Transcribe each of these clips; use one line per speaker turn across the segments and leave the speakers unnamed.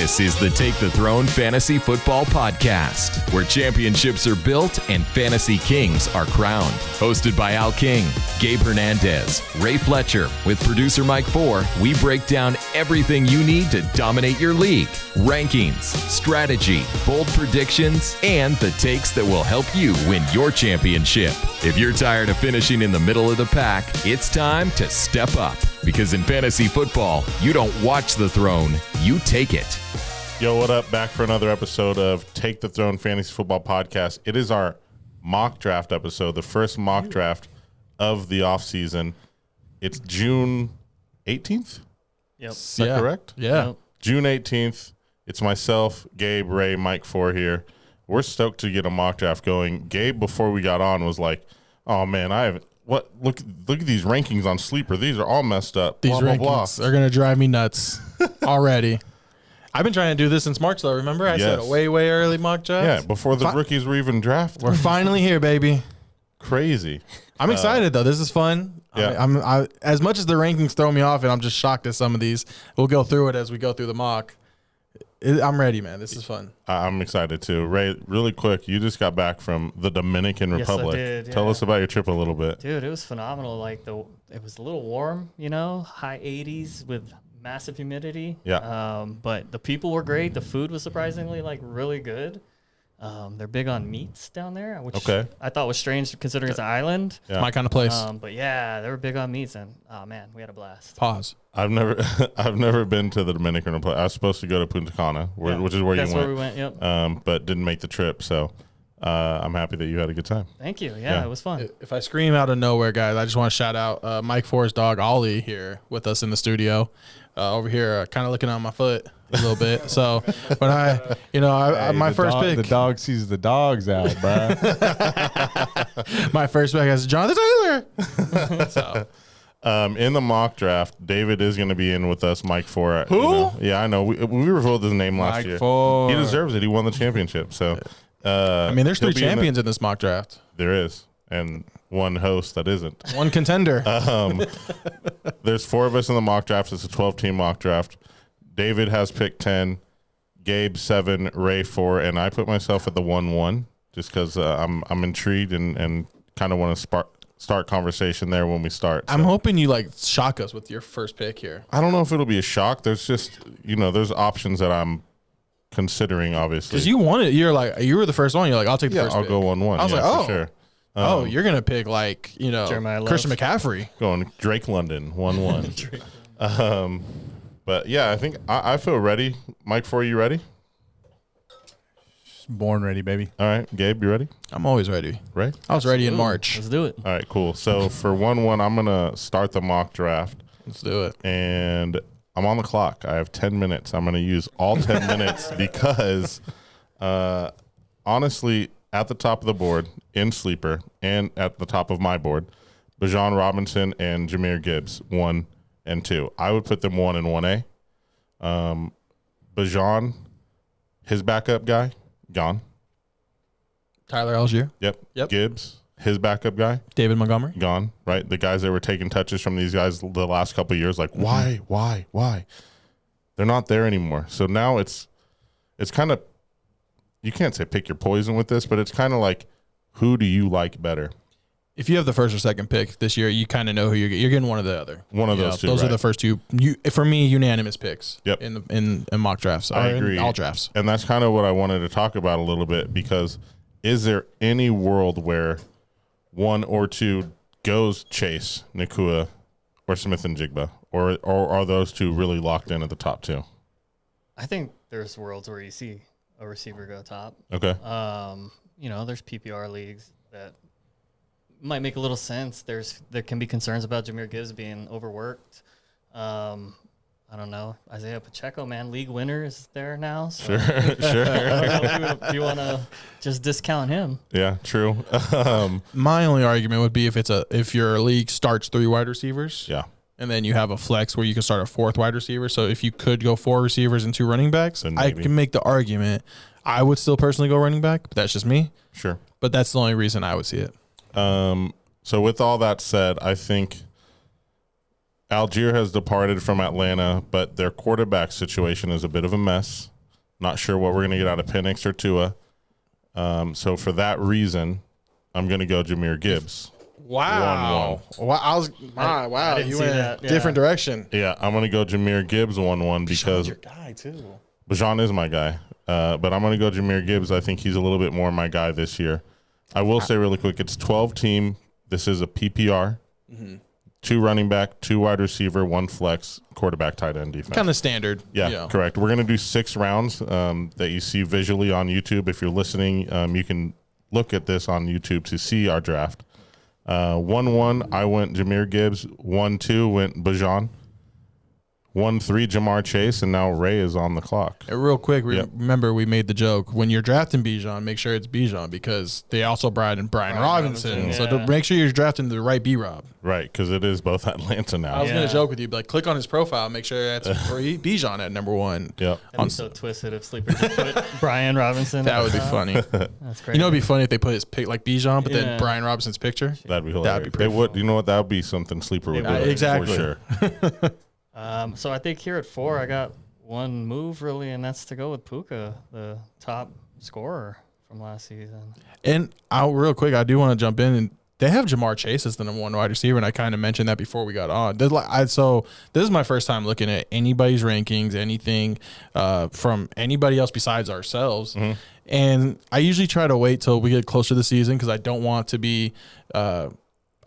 This is the Take the Throne Fantasy Football Podcast, where championships are built and fantasy kings are crowned. Hosted by Al King, Gabe Hernandez, Ray Fletcher. With producer Mike Four, we break down everything you need to dominate your league. Rankings, strategy, bold predictions, and the takes that will help you win your championship. If you're tired of finishing in the middle of the pack, it's time to step up. Because in fantasy football, you don't watch the throne, you take it.
Yo, what up? Back for another episode of Take the Throne Fantasy Football Podcast. It is our mock draft episode, the first mock draft of the offseason. It's June 18th?
Yep.
Is that correct?
Yeah.
Yep.
June 18th. It's myself, Gabe, Ray, Mike Four here. We're stoked to get a mock draft going. Gabe, before we got on, was like, oh, man, look at these rankings on Sleeper. These are all messed up.
These
blah, blah,
rankings
blah.
are going to drive me nuts already. I've been trying to do this since March, though. Remember? I said a way early mock draft.
Yeah, before the rookies were even drafted.
We're finally here, baby.
Crazy.
I'm excited, though. This is fun.
Yeah.
I as much as the rankings throw me off, and I'm just shocked at some of these. We'll go through it as we go through the mock. I'm ready, man. This is fun.
I'm excited too. Ray, really quick, you just got back from the Dominican Republic.
I did, yeah.
Tell us about your trip a little bit.
Dude, it was phenomenal. Like it was a little warm, high 80s with massive humidity.
Yeah.
But the people were great. The food was surprisingly really good. They're big on meats down there, which I thought was strange considering it's an island.
Yeah. My kind of place.
But yeah, they were big on meats, and oh man, we had a blast.
Pause.
I've never been to the Dominican Republic. I was supposed to go to Punta Cana, which is where you went.
That's where we went. Yep.
But didn't make the trip. So I'm happy that you had a good time.
Thank you. Yeah, it was fun.
If I scream out of nowhere, guys, I just want to shout out Mike Four's dog, Ollie, here with us in the studio. Over here, kind of looking on my foot a little bit. So when my first pick.
The dog sees the dogs out, bro.
My first pick is Jonathan Taylor. So.
In the mock draft, David is going to be in with us, Mike Four.
Who?
Yeah, I know. We revealed his name last year.
Four.
He deserves it. He won the championship. So,
there's three champions in this mock draft.
There is. And one host that isn't.
One contender.
There's four of us in the mock draft. It's a 12-team mock draft. David has picked 10, Gabe 7, Ray 4, and I put myself at the 1-1 just because I'm intrigued and kind of want to start conversation there when we start. So.
I'm hoping you shock us with your first pick here.
I don't know if it'll be a shock. There's just there's options that I'm considering, obviously.
Because you won it. You were the first one. You're like, I'll take the first
I'll
pick.
go 1-1.
I was like,
for sure.
You're going to pick
Jeremiah
Christian
Love.
McCaffrey.
Going Drake London, 1-1. But yeah, I think I feel ready. Mike, for you ready?
Born ready, baby.
All right, Gabe, you ready?
I'm always ready.
Right?
I was ready in March.
Let's do it.
All right, cool. So for 1-1, I'm going to start the mock draft.
Let's do it.
And I'm on the clock. I have 10 minutes. I'm going to use all 10 minutes because, honestly, at the top of the board, in Sleeper, and at the top of my board, Bijan Robinson and Jahmyr Gibbs, 1 and 2. I would put them 1 and 1A. Bijan, his backup guy, gone.
Tyler Algier.
Yep.
Yep.
Gibbs, his backup guy,
David Montgomery.
gone, right? The guys that were taking touches from these guys the last couple of years, like, why? They're not there anymore. So now it's kind of, you can't say pick your poison with this, but it's kind of like, who do you like better?
If you have the first or second pick this year, you kind of know who you're getting. One of the other.
One of those two.
Those are
right?
the first two. For me, unanimous picks.
Yep.
In mock drafts.
I agree.
In all drafts.
And that's kind of what I wanted to talk about a little bit, because is there any world where 1 or 2 goes Chase, Nakua, or Smith and Jigba, or are those two really locked in at the top 2?
I think there's worlds where you see a receiver go top.
Okay.
There's PPR leagues that might make a little sense. There can be concerns about Jahmyr Gibbs being overworked. I don't know. Isaiah Pacheco, man, league winner is there now. So
Sure.
I don't know if you want to just discount him.
Yeah, true.
My only argument would be if your league starts 3 wide receivers.
Yeah.
And then you have a flex where you can start a 4th wide receiver. So if you could go 4 receivers and 2 running backs, I can make the argument. I would still personally go running back, but that's just me.
Sure.
But that's the only reason I would see it.
So with all that said, I think Algier has departed from Atlanta, but their quarterback situation is a bit of a mess. Not sure what we're going to get out of Penix or Tua. So for that reason, I'm going to go Jahmyr Gibbs.
Wow.
1-1.
I didn't
You
see
went
that, yeah.
different direction.
Yeah, I'm going to go Jahmyr Gibbs 1-1 because
your guy too.
Bijan is my guy. But I'm going to go Jahmyr Gibbs. I think he's a little bit more my guy this year. I will say really quick, it's 12-team. This is a PPR. 2 running back, 2 wide receiver, 1 flex, quarterback, tight end defense.
Kind of standard.
Yeah, correct. We're going to do 6 rounds that you see visually on YouTube. If you're listening, you can look at this on YouTube to see our draft. 1-1, I went Jahmyr Gibbs. 1-2 went Bijan. 1-3 Jamar Chase, and now Ray is on the clock.
Real quick,
Yep.
remember we made the joke when you're drafting Bijan, make sure it's Bijan because they also brought in Brian Robinson.
Robinson,
So
yeah.
to make sure you're drafting the right B-Rob.
Right, because it is both Atlanta now.
I was
Yeah.
gonna joke with you, but like click on his profile, make sure that's Bijan at number 1.
Yep.
That'd be so twisted if Sleeper just put Brian Robinson.
That
at
would
the
be
top.
funny.
That's crazy.
You know, it'd be funny if they put his pick like Bijan, but then
Yeah.
Brian Robinson's picture.
That'd be
That'd
hilarious.
be
They
pretty
would. You know what? That would be something Sleeper would do.
would.
Exactly.
For sure.
So I think here at 4, I got one move really, and that's to go with Puka, the top scorer from last season.
And real quick, I do want to jump in and they have Jamar Chase as the number 1 wide receiver, and I kind of mentioned that before we got on. So this is my first time looking at anybody's rankings, anything from anybody else besides ourselves. And I usually try to wait till we get closer to the season because I don't want to be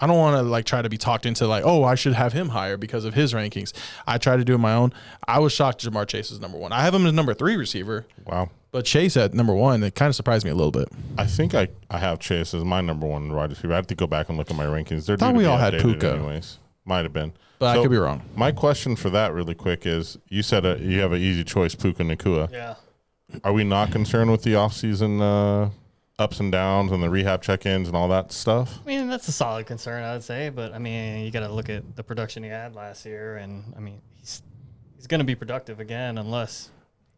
I don't want to like try to be talked into like, oh, I should have him higher because of his rankings. I try to do it my own. I was shocked Jamar Chase is number 1. I have him as number 3 receiver,
Wow.
but Chase at number 1, it kind of surprised me a little bit.
I think I have Chase as my number 1 wide receiver. I have to go back and look at my rankings. They're
Thought
due to
we
be
all had
updated
Puka.
anyways. Might have been.
But I
So,
could be wrong.
My question for that really quick is, you said you have an easy choice, Puka Nacua.
Yeah.
Are we not concerned with the offseason ups and downs and the rehab check-ins and all that stuff?
I mean, that's a solid concern, I would say. But, I mean, you got to look at the production he had last year. And, I mean, he's going to be productive again unless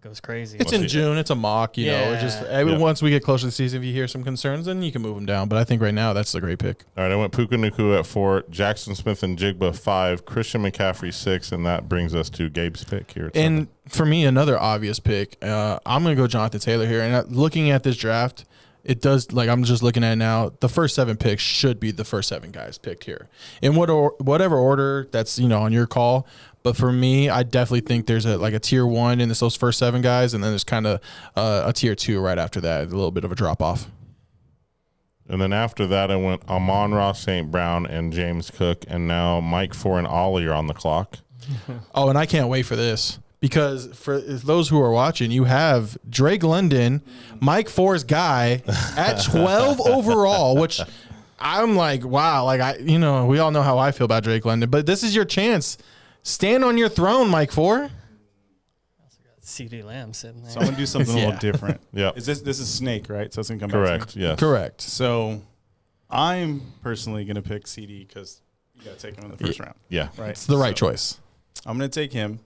it goes crazy.
It's in June. It's a mock, you know.
Yeah.
It's just
Yeah.
once we get closer to the season, if you hear some concerns, then you can move them down. But I think right now that's a great pick.
All right, I went Puka Nacua at 4, Jackson Smith and Jigba 5, Christian McCaffrey 6, and that brings us to Gabe's pick here at 7.
And for me, another obvious pick. I'm going to go Jonathan Taylor here. And looking at this draft, it does, like I'm just looking at it now, the first 7 picks should be the first 7 guys picked here. In whatever order that's, on your call. But for me, I definitely think there's a tier 1 in those first 7 guys, and then there's kind of a tier 2 right after that, a little bit of a drop off.
And then after that, I went Amon-Ra St. Brown and James Cook, and now Mike 4 and Ollie are on the clock.
Oh, and I can't wait for this because for those who are watching, you have Drake London, Mike 4's guy at 12 overall, which I'm like, wow, like we all know how I feel about Drake London, but this is your chance. Stand on your throne, Mike 4.
CD Lamb sitting there.
So I'm gonna do something a
Yeah.
little different.
Yeah.
This is Snake, right? So it's gonna come back to
Correct,
me.
yes.
Correct.
So I'm personally gonna pick CD because you gotta take him in the first round,
Yeah.
right?
It's the right
So
choice.
I'm gonna take him.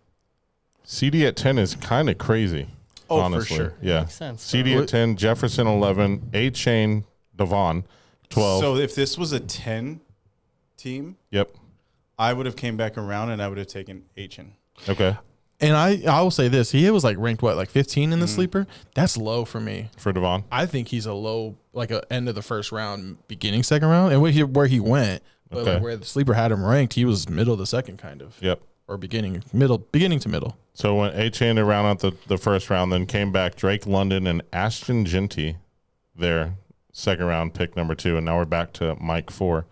CD at 10 is kind of crazy,
Oh,
honestly.
for sure.
Yeah.
Makes sense.
CD at 10, Jefferson 11, A-Chain, Devon 12.
So if this was a 10 team,
Yep.
I would have came back around and I would have taken Achin.
Okay.
And I will say this, he was like ranked like 15 in the sleeper. That's low for me.
For Devon.
I think he's a low, like a end of the first round, beginning second round, and where he went, but
Okay.
like where the sleeper had him ranked, he was middle of the second kind of,
Yep.
or beginning to middle.
So when A-Chain around at the first round, then came back Drake London and Ashton Genty there, second round pick number 2, and now we're back to Mike 4,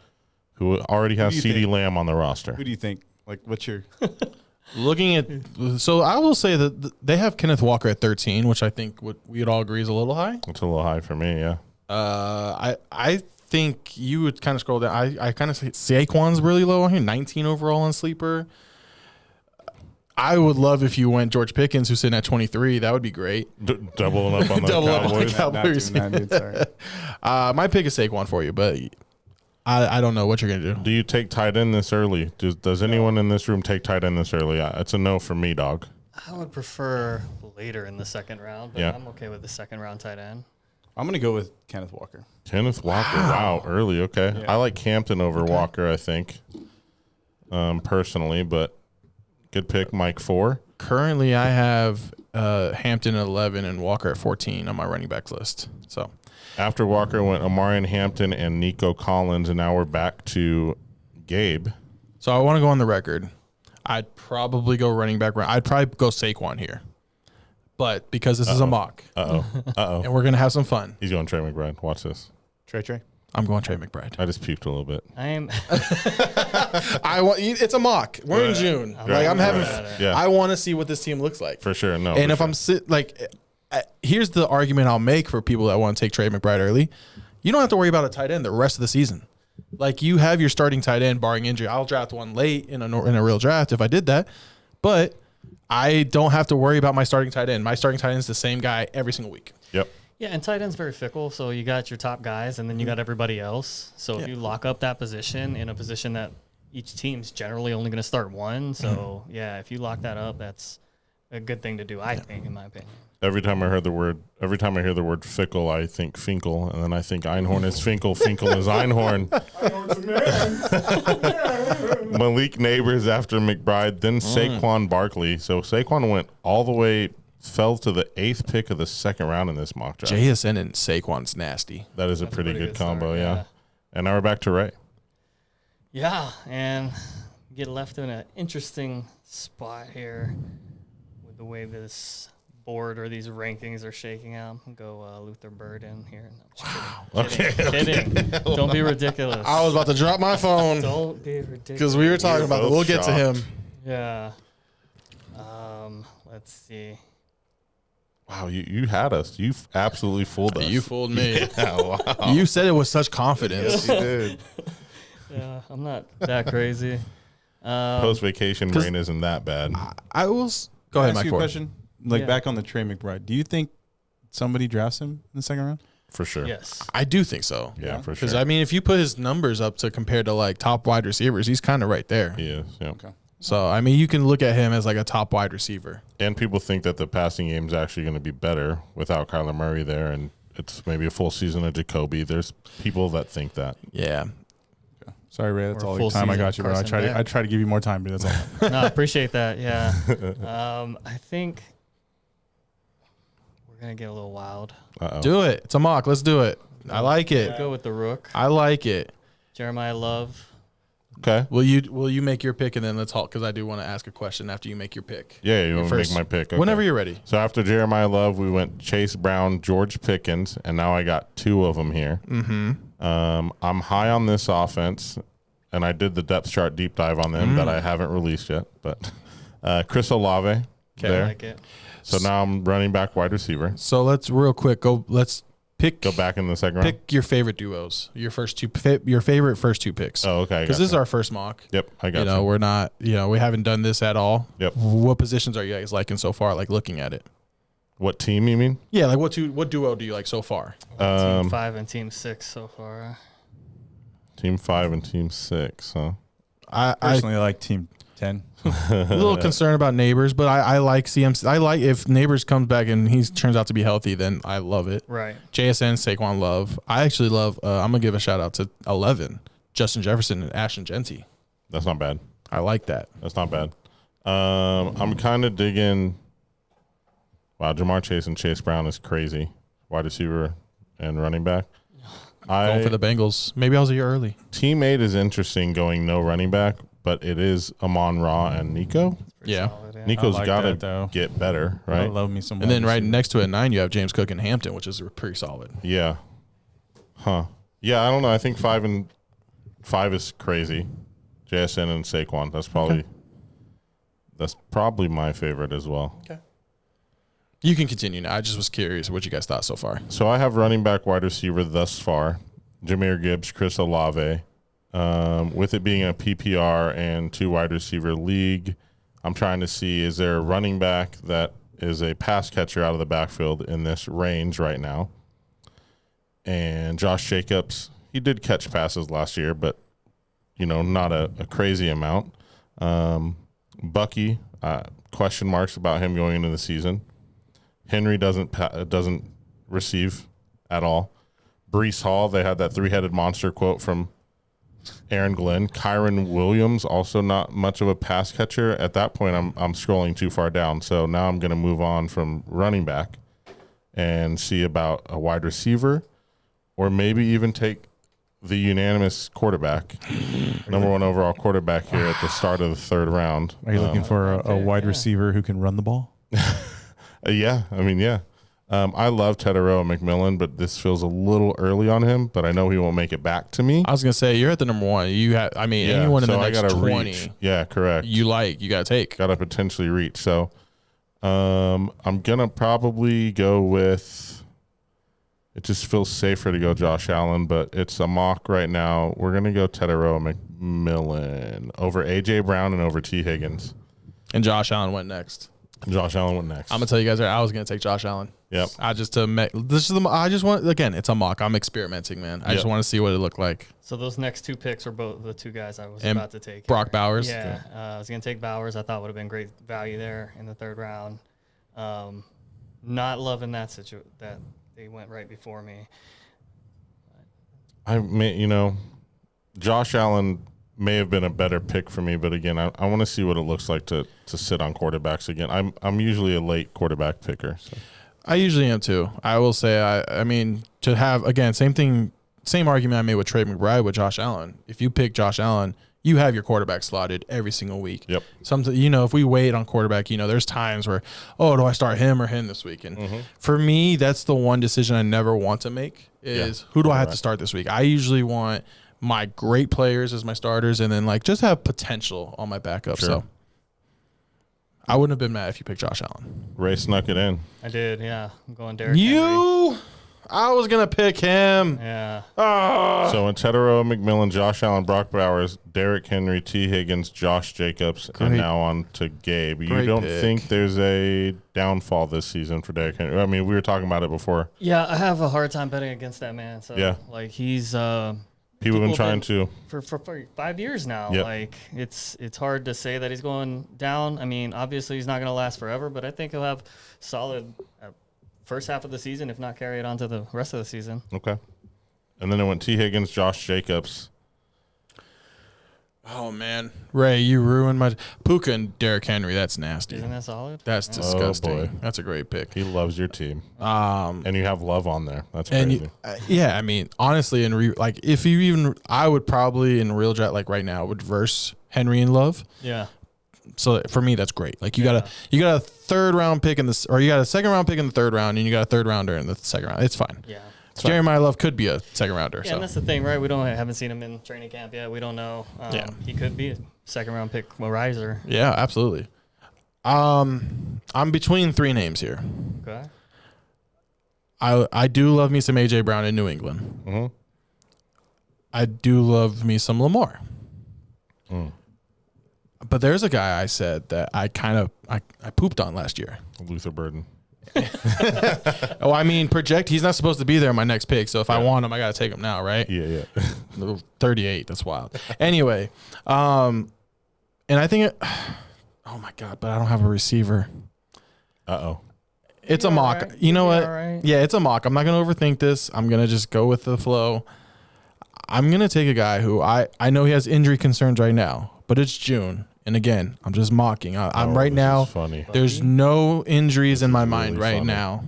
who already has
do you
CD
think?
Lamb on the roster.
Who do you think? Like, what's your?
Looking at, so I will say that they have Kenneth Walker at 13, which I think we'd all agree is a little high.
It's a little high for me, yeah.
I think you would kind of scroll down. I kind of say Saquon's really low on here, 19 overall on sleeper. I would love if you went George Pickens, who's sitting at 23. That would be great.
Doubling up on the
Double up on the
Cowboys.
Cowboys.
Not doing, sorry.
My pick is Saquon for you, but I don't know what you're gonna do.
Do you take tight end this early? Does anyone in this room take tight end this early? It's a no for me, dog.
I would prefer later in the second round, but
Yeah.
I'm okay with the second round tight end.
I'm gonna go with Kenneth Walker.
Kenneth Walker. Wow, early. Okay.
Yeah.
I like Campton over Walker, I think, personally, but good pick, Mike 4.
Currently, I have Hampton at 11 and Walker at 14 on my running back list. So
After Walker went Amarian Hampton and Nico Collins, and now we're back to Gabe.
So I want to go on the record. I'd probably go running back. I'd probably go Saquon here. But because this is a mock. And we're going to have some fun.
He's going Trey McBride. Watch this.
Trey.
I'm going Trey McBride.
I just puked a little bit.
It's a mock. We're in June. I'm having.
Yeah.
I want to see what this team looks like
For sure. No.
And
for
if
sure.
here's the argument I'll make for people that want to take Trey McBride early. You don't have to worry about a tight end the rest of the season. Like, you have your starting tight end barring injury. I'll draft one late in a real draft if I did that, but I don't have to worry about my starting tight end. My starting tight end is the same guy every single week.
Yep.
Yeah, and tight end's very fickle. So you got your top guys, and then you got everybody else. So if you lock up that position in a position that each team's generally only going to start one. So yeah, if you lock that up, that's a good thing to do, I think, in my opinion.
Every time I hear the word fickle, I think Finkel, and then I think Einhorn is Finkel. Finkel is Einhorn. Malik Neighbors after McBride, then Saquon Barkley. So Saquon went all the way, fell to the 8th pick of the 2nd round in this mock draft.
JSN and Saquon's nasty.
That is a
That's
pretty good
start,
combo, yeah. And now we're back to Ray.
Yeah, and get left in an interesting spot here with the way this board or these rankings are shaking out. Go Luther Bird in here. No, just kidding. Kidding. Don't be ridiculous.
I was about to drop my phone
Don't be ridiculous.
because we were talking about it. We'll get to him.
Yeah. Let's see.
Wow, you had us. You absolutely fooled us.
You fooled me.
Yeah, wow.
You said it with such confidence.
You did.
Yeah, I'm not that crazy.
Post-vacation brain isn't that bad.
I will go ahead,
Ask
Mike.
you a question.
Yeah.
Back on the Trey McBride. Do you think somebody drafts him in the 2nd round?
For sure.
Yes.
I do think so.
Yeah, for
Because
sure.
I mean, if you put his numbers up to compare to like top wide receivers, he's kind of right there.
He is, yeah.
Okay.
So I mean, you can look at him as like a top wide receiver.
And people think that the passing game is actually going to be better without Kyler Murray there, and it's maybe a full season of Jacoby. There's people that think that.
Yeah.
Sorry, Ray. That's
Or
all
full
the time I
season
got you, bro. I
Carson
try to give you more time, but that's all.
No, I appreciate that. Yeah. I think we're going to get a little wild.
Uh-oh.
Do it. It's a mock. Let's do it. I like it.
Go with the Rook.
I like it.
Jeremiah Love.
Okay.
Will you make your pick and then let's halt because I do want to ask a question after you make your pick.
Yeah, you want to make
first-
my pick. Okay.
Whenever you're ready.
So after Jeremiah Love, we went Chase Brown, George Pickens, and now I got 2 of them here.
Mm-hmm.
I'm high on this offense, and I did the depth chart deep dive on them that I haven't released yet. But Chris Olave
I
there.
like it.
So now I'm running back wide receiver.
So let's real quick let's pick
Go back in the 2nd round.
pick your favorite duos. Your favorite first 2 picks.
Oh, okay.
Because this is our first mock.
Yep, I got
You know, we're not. We haven't done this at all.
Yep.
What positions are you guys liking so far? Like looking at it.
What team you mean?
Yeah. Like what duo do you like so far?
Team 5 and Team 6 so far.
Team 5 and Team 6, huh?
I
Personally, I like Team 10.
a little concerned about Neighbors, but I like CMC. I like if Neighbors comes back and he turns out to be healthy, then I love it.
Right.
JSN, Saquon Love. I actually love. I'm gonna give a shout out to 11, Justin Jefferson and Ashton Genty.
That's not bad.
I like that.
That's not bad. I'm kind of digging. Wow, Jamar Chase and Chase Brown is crazy. Wide receiver and running back.
Going for the Bengals. Maybe I was a year early.
Team 8 is interesting going no running back, but it is Amon Ra and Nico.
Pretty
Yeah.
solid, yeah.
Nico's
I like
got
that, though.
to get better,
I
right?
love me some.
And then
wide
right
receiver.
next to it, 9, you have James Cook and Hampton, which is pretty solid.
Yeah. Huh. Yeah, I don't know. I think 5 is crazy. JSN and Saquon. That's probably my favorite as well.
You can continue now. I just was curious what you guys thought so far.
So I have running back, wide receiver thus far. Jahmyr Gibbs, Chris Olave. With it being a PPR and 2 wide receiver league, I'm trying to see, is there a running back that is a pass catcher out of the backfield in this range right now? And Josh Jacobs, he did catch passes last year, but, not a crazy amount. Bucky, question marks about him going into the season. Henry doesn't receive at all. Brees Hall, they had that 3-headed monster quote from Aaron Glenn. Kyron Williams, also not much of a pass catcher. At that point, I'm scrolling too far down. So now I'm going to move on from running back and see about a wide receiver, or maybe even take the unanimous quarterback, number 1 overall quarterback here at the start of the 3rd round.
Are you looking for a wide receiver who can run the ball?
Yeah. I love Teteroa McMillan, but this feels a little early on him, but I know he won't make it back to me.
I was going to say, you're at the number 1. You have, anyone in the next 20.
Reach. Yeah, correct.
You got to take.
Got to potentially reach. So I'm going to probably go with, it just feels safer to go Josh Allen, but it's a mock right now. We're going to go Teteroa McMillan over A.J. Brown and over T. Higgins.
And Josh Allen went next.
Josh Allen went next.
I'm going to tell you guys, I was going to take Josh Allen.
Yep.
I just want, again, it's a mock. I'm experimenting, man. I just want to see what it looked like.
So those next 2 picks were both the 2 guys I was about to take.
Brock Bowers.
Yeah, I was going to take Bowers. I thought would have been great value there in the 3rd round. Not loving that that they went right before me.
Josh Allen may have been a better pick for me, but again, I want to see what it looks like to sit on quarterbacks again. I'm usually a late quarterback picker. So.
I usually am too. I will say, to have, again, same argument I made with Trey McBride with Josh Allen. If you pick Josh Allen, you have your quarterback slotted every single week.
Yep.
If we wait on quarterback, there's times where, do I start him or him this week? And for me, that's the one decision I never want to make is who do I have to start this week? I usually want my great players as my starters and then just have potential on my backup. Sure. So I wouldn't have been mad if you picked Josh Allen.
Ray snuck it in.
I did, yeah. I'm going Derrick Henry.
I was going to pick him.
Yeah.
So in Teteroa McMillan, Josh Allen, Brock Bowers, Derrick Henry, T. Higgins, Josh Jacobs, and now on to Gabe. You don't think there's a downfall this season for Derrick Henry? I mean, we were talking about it before.
Yeah, I have a hard time betting against that man. So, he's
People have been trying to
for 5 years now.
Yep.
It's hard to say that he's going down. I mean, obviously he's not going to last forever, but I think he'll have solid first half of the season, if not carry it on to the rest of the season.
Okay. And then it went T. Higgins, Josh Jacobs.
Oh, man. Ray, you ruined my Puka and Derrick Henry. That's nasty.
Isn't that solid?
That's disgusting.
Oh, boy.
That's a great pick.
He loves your team. And you have Love on there. That's crazy.
Honestly, I would probably in real draft, right now, would verse Henry and Love.
Yeah.
So for me, that's great. You got a 3rd round pick in this, or you got a 2nd round pick in the 3rd round, and you got a 3rd rounder in the 2nd round. It's fine.
Yeah.
Jeremiah Love could be a 2nd rounder.
Yeah, and that's the thing, right? We haven't seen him in training camp yet. We don't know. He could be a 2nd round pick, a riser.
Yeah, absolutely. I'm between 3 names here.
Okay.
I do love me some A.J. Brown in New England.
Mm-hmm.
I do love me some Lamar. But there's a guy I said that I pooped on last year.
Luther Burden.
Project. He's not supposed to be there in my next pick. So if I want him, I got to take him now, right?
Yeah.
38. That's wild. Anyway, and I think, oh my God, but I don't have a receiver.
Uh-oh.
It's a mock.
Right.
You know what?
Right.
Yeah, it's a mock. I'm not going to overthink this. I'm going to just go with the flow. I'm going to take a guy who I know he has injury concerns right now, but it's June. And again, I'm just mocking. I'm right now.
Funny.
There's no injuries in my mind right now.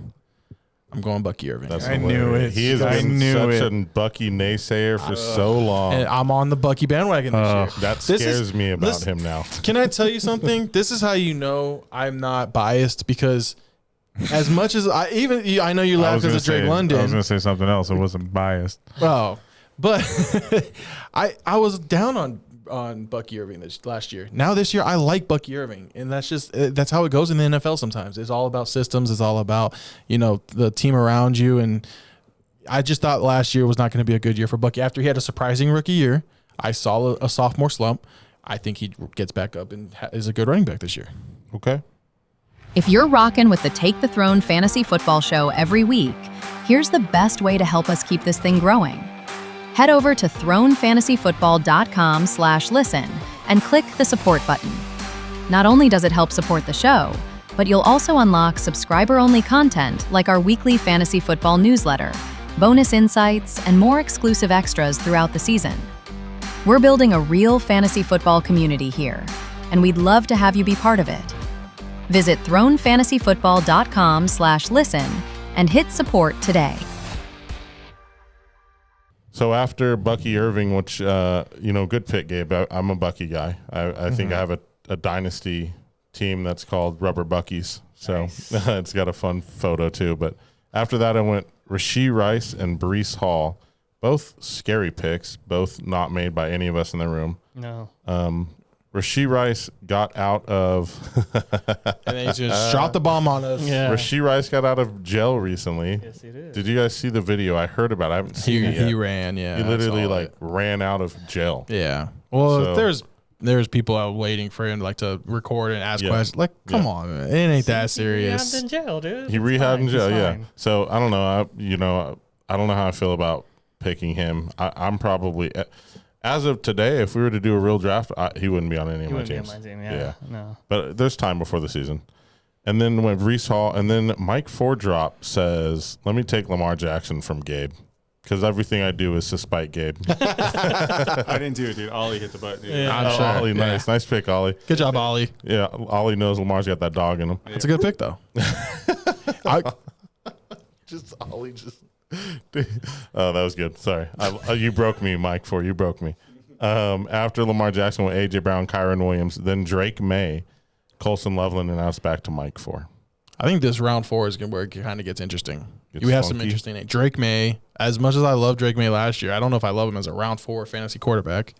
I'm going Bucky Irving.
I knew it.
He has been such a Bucky naysayer for so long.
And I'm on the Bucky bandwagon this year.
That scares me about him now.
Can I tell you something? This is how you know I'm not biased, because as much as I know you laughed because of Drake London.
I was going to say something else. I wasn't biased.
Oh, but I was down on Bucky Irving last year. Now this year I like Bucky Irving, and that's how it goes in the NFL sometimes. It's all about systems. It's all about the team around you, and I just thought last year was not going to be a good year for Bucky. After he had a surprising rookie year, I saw a sophomore slump. I think he gets back up and is a good running back this year.
Okay.
If you're rocking with the Take the Throne Fantasy Football Show every week, here's the best way to help us keep this thing growing. Head over to thronefantasyfootball.com/listen and click the support button. Not only does it help support the show, but you'll also unlock subscriber-only content like our weekly fantasy football newsletter, bonus insights, and more exclusive extras throughout the season. We're building a real fantasy football community here, and we'd love to have you be part of it. Visit thronefantasyfootball.com/listen and hit support today.
So after Bucky Irving, which, good pick, Gabe. I'm a Bucky guy. I think I have a dynasty team that's called Rubber Buckies. So nice. It's got a fun photo too. But after that, I went Rashee Rice and Breece Hall. Both scary picks, both not made by any of us in the room.
No.
Rashee Rice got out of
and then he just dropped the bomb on us.
Yeah.
Rashee Rice got out of jail recently.
Yes, he did.
Did you guys see the video? I heard about it. I haven't seen it yet.
He ran, yeah.
He literally ran out of jail.
Yeah. Well,
So-
there's people out waiting for him to record and ask questions. Like, come on, man. It ain't that serious.
He rehabbed in jail, dude.
He
It's
rehabbed
fine.
in jail,
It's
yeah.
fine.
So I don't know. I don't know how I feel about picking him. I'm probably, as of today, if we were to do a real draft, he wouldn't be on any of
He
my
wouldn't be
teams.
on my team, yeah. No.
But there's time before the season. And then when Breece Hall, and then Mike Fordrop says, let me take Lamar Jackson from Gabe. Because everything I do is to spite Gabe.
I didn't do it, dude. Ollie hit the button. Dude.
Yeah.
I'm sure.
Ollie,
Yeah.
nice pick, Ollie.
Good job, Ollie.
Yeah, Ollie knows Lamar's got that dog in him.
That's a good pick, though.
Ollie just. Oh, that was good. Sorry, you broke me, Mike. You broke me. After Lamar Jackson went AJ Brown, Kyron Williams, then Drake May, Colson Loveland, and now it's back to Mike 4.
I think this round 4 is where it kind of gets interesting.
It's
You have some
funky.
interesting names. Drake May, as much as I love Drake May last year, I don't know if I love him as a round 4 fantasy quarterback.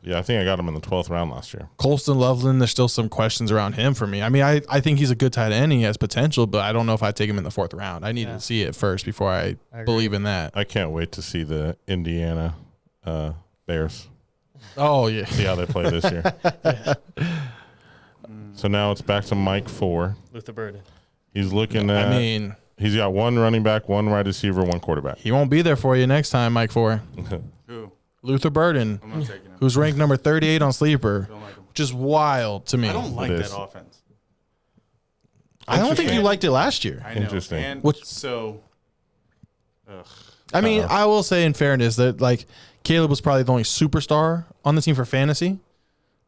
Yeah, I think I got him in the 12th round last year.
Colston Loveland, there's still some questions around him for me. I mean, I think he's a good tight end. He has potential, but I don't know if I'd take him in the 4th round. I need to see it first before I
agree.
believe in that.
I can't wait to see the Indiana Bears.
Oh, yeah.
See how they play this year. So now it's back to Mike 4.
Luther Burden.
He's looking at.
I mean,
he's got one running back, one wide receiver, one quarterback.
he won't be there for you next time, Mike 4.
Who?
Luther Burden,
I'm not taking him.
who's ranked number 38 on Sleeper,
Don't like him.
which is wild to me.
I don't like
It
that
is.
offense.
I don't think you
Interesting.
liked it last year.
I know.
Interesting.
And
What-
so,
I mean, I will say in fairness that like Caleb was probably the only superstar on the team for fantasy,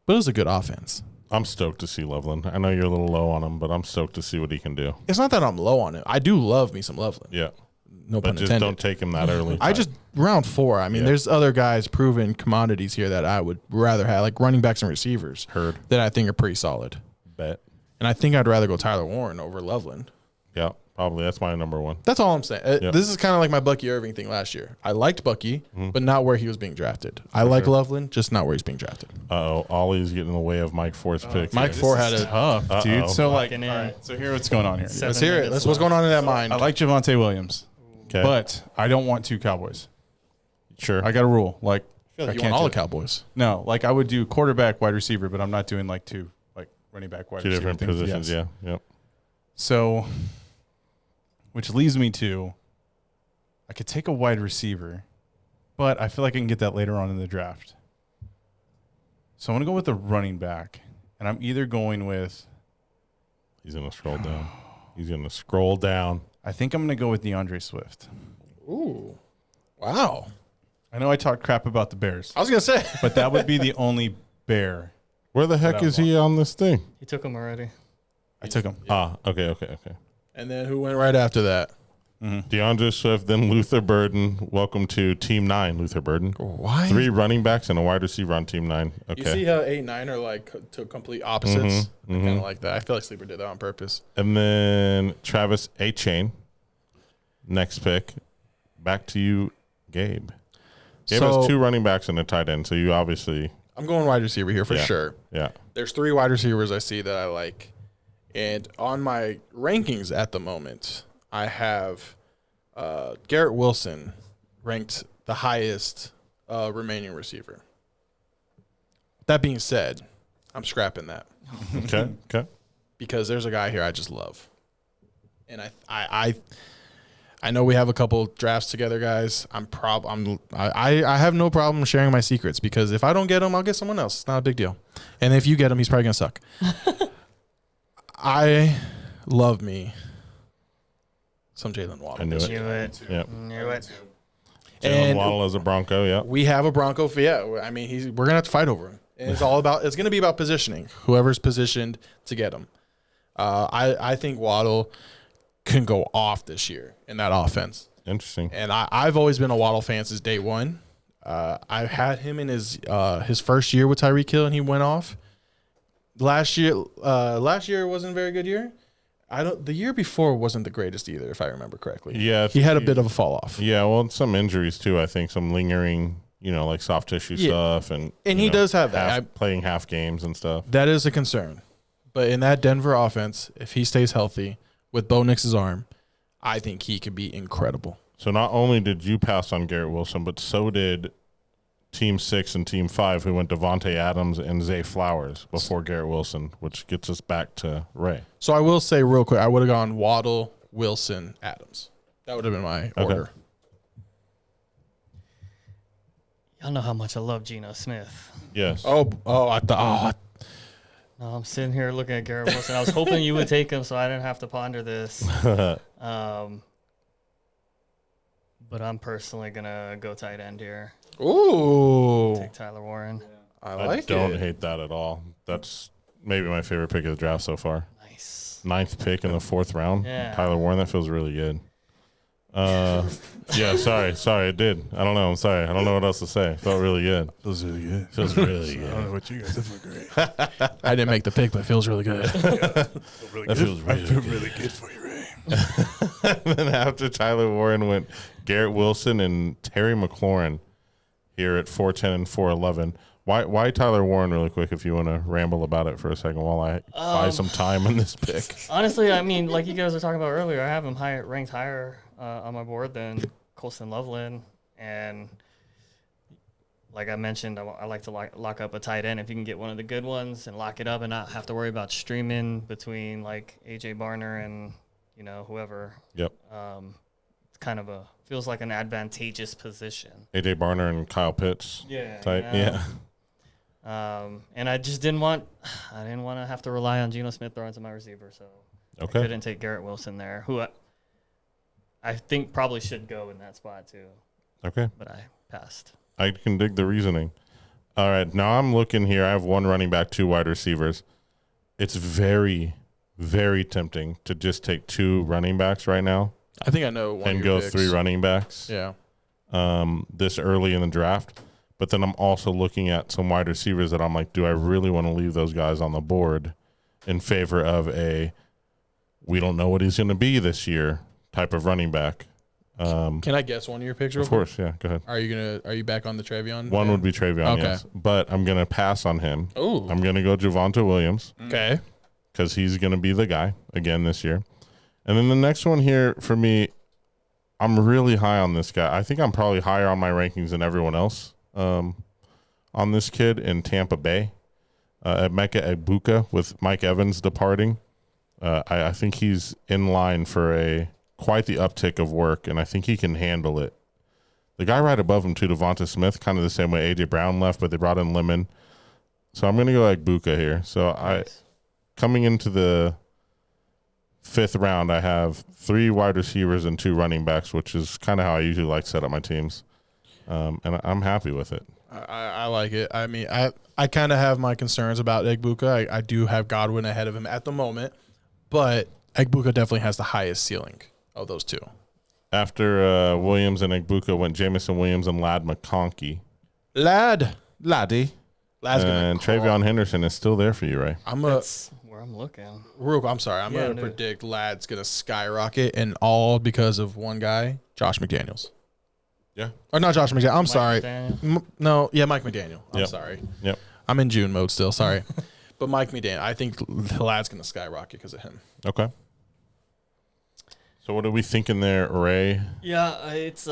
but it was a good offense.
I'm stoked to see Loveland. I know you're a little low on him, but I'm stoked to see what he can do.
It's not that I'm low on it. I do love me some Loveland.
Yeah.
No
But
pun
just
intended.
don't take him that early.
I just round 4. I mean,
Yeah.
there's other guys proven commodities here that I would rather have, like running backs and receivers,
Heard.
that I think are pretty solid.
Bet.
And I think I'd rather go Tyler Warren over Loveland.
Yeah, probably. That's my number one.
That's all I'm saying.
Yep.
This is kind of like my Bucky Irving thing last year. I liked Bucky,
Mm-hmm.
but not where he was being drafted. I like Loveland, just not where he's being drafted.
Uh-oh. Ollie's getting in the way of Mike 4's pick.
Mike
here.
4 had a.
tough,
Uh-oh.
dude. So like,
Locking in.
all right. So here, what's going on here?
Seven
Let's hear it.
minutes
Let's what's
left.
going on in that mind.
I like Javonte Williams,
Okay.
but I don't want 2 Cowboys.
Sure.
I got a rule. Like,
I feel like
I
you
can't
want all
do
the
it.
Cowboys.
No, like I would do quarterback, wide receiver, but I'm not doing like 2 like running back, wide
Two
receiver
different
things.
positions.
Yes.
Yeah. Yep.
So, which leads me to, I could take a wide receiver, but I feel like I can get that later on in the draft. So I'm going to go with the running back, and I'm either going with,
He's going to scroll down. He's going to scroll down.
I think I'm going to go with DeAndre Swift.
Ooh. Wow.
I know I talked crap about the Bears,
I was going to say.
but that would be the only Bear.
Where the heck
That
is he on this thing?
He took him already.
I took him.
Ah, okay.
And then who went right after that?
DeAndre Swift, then Luther Burden. Welcome to Team 9, Luther Burden.
Why?
3 running backs and a wide receiver on Team 9.
You see
Okay.
how 8 and 9 are like to complete opposites? I kind of like that. I feel like Sleeper did that on purpose.
And then Travis A-Chain. Next pick. Back to you, Gabe. Gabe
So-
has 2 running backs and a tight end, so you obviously,
I'm going wide receiver here for
Yeah.
sure.
yeah.
There's 3 wide receivers I see that I like. And on my rankings at the moment, I have Garrett Wilson ranked the highest remaining receiver. That being said, I'm scrapping that
Okay.
because there's a guy here I just love. And I know we have a couple drafts together, guys. I have no problem sharing my secrets because if I don't get him, I'll get someone else. It's not a big deal. And if you get him, he's probably gonna suck. I love me some Jalen Waddle.
I knew it.
Knew it.
Yep.
Knew it.
Jalen Waddle as a Bronco, yeah.
We have a Bronco. I mean, we're gonna have to fight over him. And it's gonna be about positioning. Whoever's positioned to get him. I think Waddle can go off this year in that offense.
Interesting.
And I've always been a Waddle fan since day one. I had him in his first year with Tyreek Hill, and he went off. Last year wasn't a very good year. The year before wasn't the greatest either, if I remember correctly.
Yeah,
he had a bit of a fall off.
Yeah, well, some injuries too. I think some lingering, like soft tissue stuff, and
he does have that
playing half games and stuff.
That is a concern. But in that Denver offense, if he stays healthy with Bo Nix's arm, I think he could be incredible.
So not only did you pass on Garrett Wilson, but so did Team 6 and Team 5, who went Devontae Adams and Zay Flowers before Garrett Wilson, which gets us back to Ray.
So I will say real quick, I would have gone Waddle, Wilson, Adams. That would have been my order.
Y'all know how much I love Geno Smith.
Yes.
I thought.
No, I'm sitting here looking at Garrett Wilson. I was hoping you would take him so I didn't have to ponder this. But I'm personally going to go tight end here.
Ooh.
Take Tyler Warren.
I don't hate that at all. That's maybe my favorite pick of the draft so far.
Nice.
9th pick in the 4th round.
Yeah.
Tyler Warren, that feels really good. Yeah, sorry, it did. I don't know. I'm sorry. I don't know what else to say. Felt really good.
Feels really good.
Feels really good.
I don't know what you guys did for great.
I didn't make the pick, but it feels really good.
That feels really
I feel
good.
really good for you, Ray.
And then after Tyler Warren went Garrett Wilson and Terry McLaurin here at 4'10 and 4'11. Why Tyler Warren really quick, if you want to ramble about it for a second while I buy some time on this pick?
Honestly, I mean, like you guys were talking about earlier, I have him ranked higher on my board than Colston Loveland. And like I mentioned, I like to lock up a tight end if you can get one of the good ones and lock it up and not have to worry about streaming between like A.J. Barner and, whoever.
Yep.
It's kind of feels like an advantageous position.
A.J. Barner and Kyle Pitts. Type. Yeah.
And I just didn't want to have to rely on Geno Smith throwing to my receiver, so
Okay.
I couldn't take Garrett Wilson there, who I think probably should go in that spot too.
Okay.
But I passed.
I can dig the reasoning. All right, now I'm looking here. I have 1 running back, 2 wide receivers. It's very, very tempting to just take 2 running backs right now
I think I know one
and
of your
go
picks.
3 running backs.
Yeah.
This early in the draft. But then I'm also looking at some wide receivers that I'm like, do I really want to leave those guys on the board in favor of we don't know what he's going to be this year type of running back?
Can I guess one of your picks real
Of
quick?
course, yeah, go ahead.
Are you back on the Travion?
One would be Travion,
Okay.
yes. But I'm going to pass on him.
Ooh.
I'm going to go Javonte Williams
Okay.
because he's going to be the guy again this year. And then the next one here for me, I'm really high on this guy. I think I'm probably higher on my rankings than everyone else on this kid in Tampa Bay. Emeka Egbuka with Mike Evans departing. I think he's in line for quite the uptick of work, and I think he can handle it. The guy right above him, too, Devonta Smith, kind of the same way A.J. Brown left, but they brought in Lemon. So I'm going to go Egbuka here. So coming into the 5th round, I have 3 wide receivers and 2 running backs, which is kind of how I usually like to set up my teams. And I'm happy with it.
I like it. I mean, I kind of have my concerns about Egbuka. I do have Godwin ahead of him at the moment, but Egbuka definitely has the highest ceiling of those 2.
After Williams and Egbuka went Jamison Williams and Ladd McConkey.
Laddie.
And Travion Henderson is still there for you, Ray.
That's where I'm looking.
I'm sorry. I'm going to predict Ladd's going to skyrocket, and all because of one guy, Josh McDaniels.
Yeah.
Or not Josh McDaniels. I'm
Mike
sorry.
McDaniel?
Mike McDaniel. I'm
Yep.
sorry.
Yep.
I'm in June mode still. Sorry. But Mike McDaniel, I think Ladd's going to skyrocket because of him.
Okay. So what are we thinking there, Ray?
Yeah, it's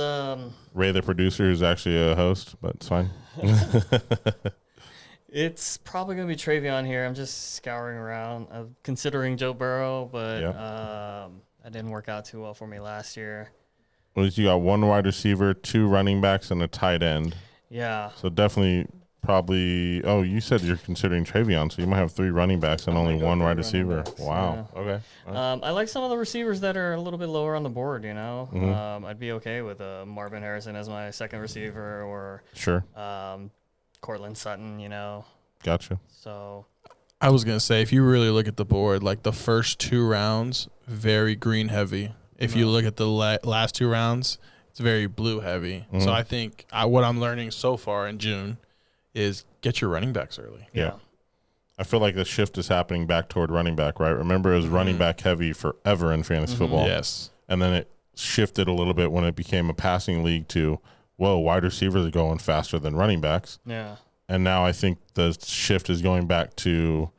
Ray, the producer, who's actually a host, but it's fine.
it's probably gonna be Travion here. I'm just scouring around, considering Joe Burrow, but that didn't work out too well for me last year.
Well, you got 1 wide receiver, 2 running backs, and a tight end.
Yeah.
So definitely probably. Oh, you said you're considering Travion, so you might have 3 running backs and only 1 wide receiver.
Backs,
Wow.
yeah.
Okay. All right.
I like some of the receivers that are a little bit lower on the board.
Mm-hmm.
I'd be okay with Marvin Harrison as my second receiver, or
Sure.
Cortland Sutton.
Gotcha.
So
I was gonna say, if you really look at the board, like the first 2 rounds, very green heavy. If you look at the last 2 rounds, it's very blue heavy.
Mm-hmm.
So I think what I'm learning so far in June is get your running backs early.
Yeah. I feel like the shift is happening back toward running back, right? Remember, it was running back heavy forever in fantasy football.
Yes.
And then it shifted a little bit when it became a passing league to, whoa, wide receivers are going faster than running backs.
yeah.
And now I think the shift is going back to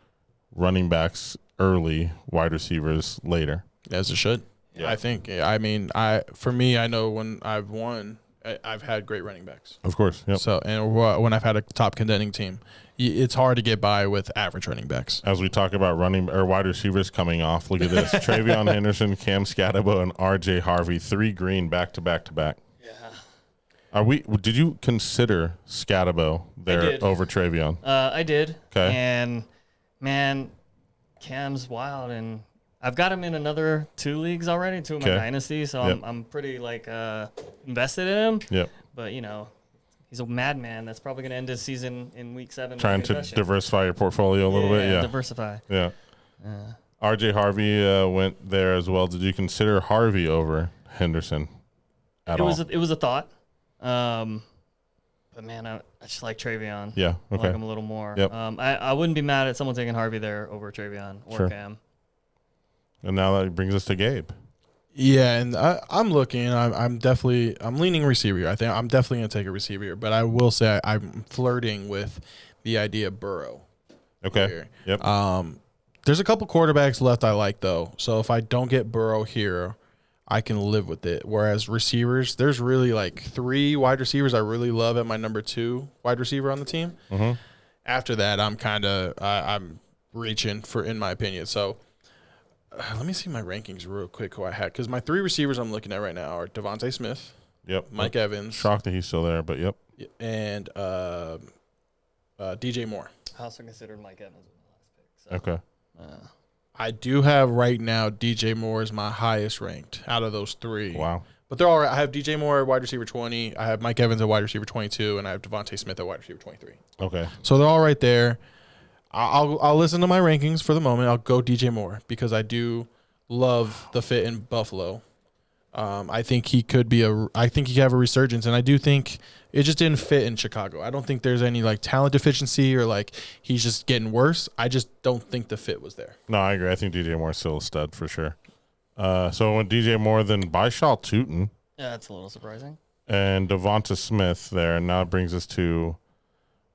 running backs early, wide receivers later.
As it should.
Yeah.
I think. I mean, for me, I know when I've won, I've had great running backs.
Of course. Yep.
So, and when I've had a top contending team, it's hard to get by with average running backs.
As we talk about running or wide receivers coming off, look at this: Travion Henderson, Cam Scatabo, and R.J. Harvey, 3 green back to back to back.
Yeah.
Did you consider Scatabo there
did.
over Travion?
I did.
Okay.
And man, Cam's wild, and I've got him in another 2 leagues already, 2 of my
Okay.
dynasties. So
Yep.
I'm pretty invested in him.
Yep.
But he's a madman that's probably going to end his season in week 7. with
Trying to
concussion.
diversify your portfolio a little bit. Yeah.
Diversify.
Yeah. R.J. Harvey went there as well. Did you consider Harvey over Henderson at all?
It was a thought. But man, I just like Travion.
Yeah.
I
Okay.
like him a little more.
Yep.
I wouldn't be mad at someone taking Harvey there over Travion or
Sure.
Cam.
And now that brings us to Gabe.
Yeah, and I'm looking. I'm leaning receiver. I think I'm definitely gonna take a receiver. But I will say I'm flirting with the idea of Burrow.
Okay.
Here.
Yep.
There's a couple quarterbacks left I like though. So if I don't get Burrow here, I can live with it. Whereas receivers, there's really like 3 wide receivers I really love at my number 2 wide receiver on the team.
Mm-hmm.
After that, I'm reaching for, in my opinion. So let me see my rankings real quick. Who I had, because my 3 receivers I'm looking at right now are Devontae Smith,
Yep.
Mike Evans,
Shocked that he's still there, but yep.
and DJ Moore.
I also considered Mike Evans with my last pick. So.
Okay.
I do have right now DJ Moore is my highest ranked out of those 3.
Wow.
But they're all right. I have DJ Moore at wide receiver 20. I have Mike Evans at wide receiver 22, and I have Devontae Smith at wide receiver 23.
Okay.
So they're all right there. I'll listen to my rankings for the moment. I'll go DJ Moore because I do love the fit in Buffalo. I think he could be I think he could have a resurgence, and I do think it just didn't fit in Chicago. I don't think there's any like talent deficiency or like he's just getting worse. I just don't think the fit was there.
No, I agree. I think DJ Moore's still a stud for sure. So when DJ Moore, then Baishal Tootin
Yeah, that's a little surprising.
and Devonta Smith there, and now it brings us to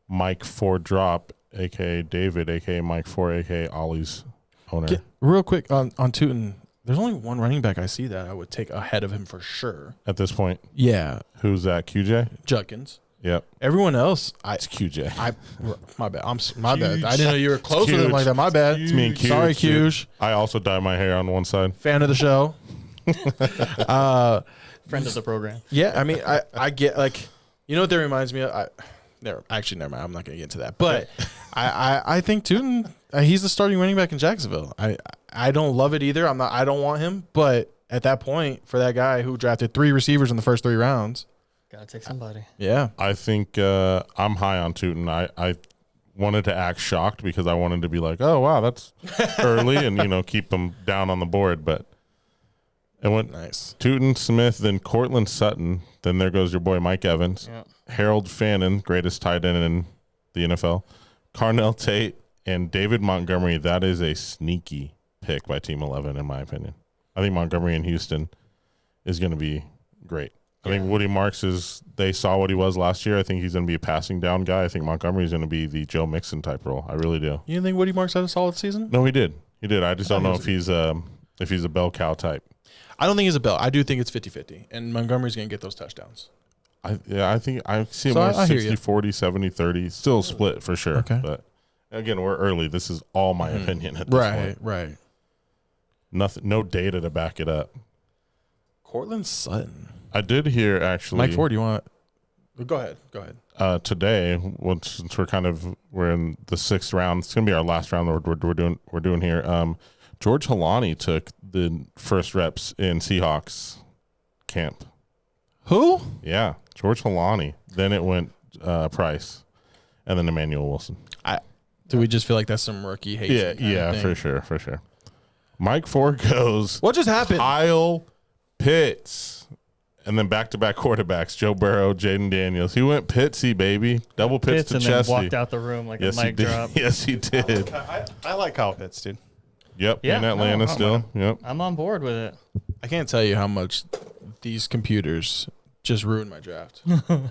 Mike 4 Drop, a.k.a. David, a.k.a. Mike 4, a.k.a. Ollie's owner.
Real quick on Tootin, there's only one running back I see that I would take ahead of him for sure.
At this point,
Yeah,
who's that? QJ?
Judkins.
Yep.
Everyone else,
It's QJ.
my bad. My bad. I didn't know you were close with him
Huge.
like that. My bad.
It's me and Q.
Sorry, Qj.
I also dye my hair on one side.
Fan of the show.
Friend of the program.
Yeah, I mean, I get like, you know what that reminds me of? Never mind. I'm not gonna get into that. But I think Tootin, he's the starting running back in Jacksonville. I don't love it either. I don't want him. But at that point, for that guy who drafted 3 receivers in the first 3 rounds,
Gotta take somebody.
yeah,
I think I'm high on Tootin. I wanted to act shocked because I wanted to be like, oh, wow, that's early and, keep them down on the board. But it went
nice.
Tootin, Smith, then Cortland Sutton. Then there goes your boy Mike Evans.
Yeah.
Harold Fannin, greatest tight end in the NFL. Carnell Tate and David Montgomery. That is a sneaky pick by Team 11, in my opinion. I think Montgomery in Houston is going to be great. I think Woody Marks they saw what he was last year. I think he's going to be a passing down guy. I think Montgomery is going to be the Joe Mixon type role. I really do.
You think Woody Marks had a solid season?
No, he did. He did. I just don't know if he's a bell cow type.
I don't think he's a bell. I do think it's 50-50. And Montgomery's going to get those touchdowns.
I think I see him
So
more
I hear you.
60-40, 70-30. Still split for sure.
Okay.
But again, we're early. This is all my opinion at this point.
Right.
Nothing, no data to back it up.
Cortland Sutton.
I did hear actually.
Mike Ford, you want? Go ahead.
today, since we're in the 6th round, it's gonna be our last round that we're doing here. George Halani took the first reps in Seahawks camp.
Who?
Yeah, George Halani. Then it went Price, and then Emmanuel Wilson.
Do we just feel like that's some rookie hate?
Yeah, for sure. Mike Ford goes.
What just happened?
Kyle Pitts. And then back-to-back quarterbacks, Joe Burrow, Jaden Daniels. He went Pitsy, baby. Double Pitts to
and
Chesty.
then walked out the room like
Yes,
a
he
mic
did.
drop.
Yes, he did.
I like Kyle Pitts, dude.
Yep,
Yeah,
in Atlanta
no,
still. Yep.
I'm on board with it.
I can't tell you how much these computers just ruined my draft.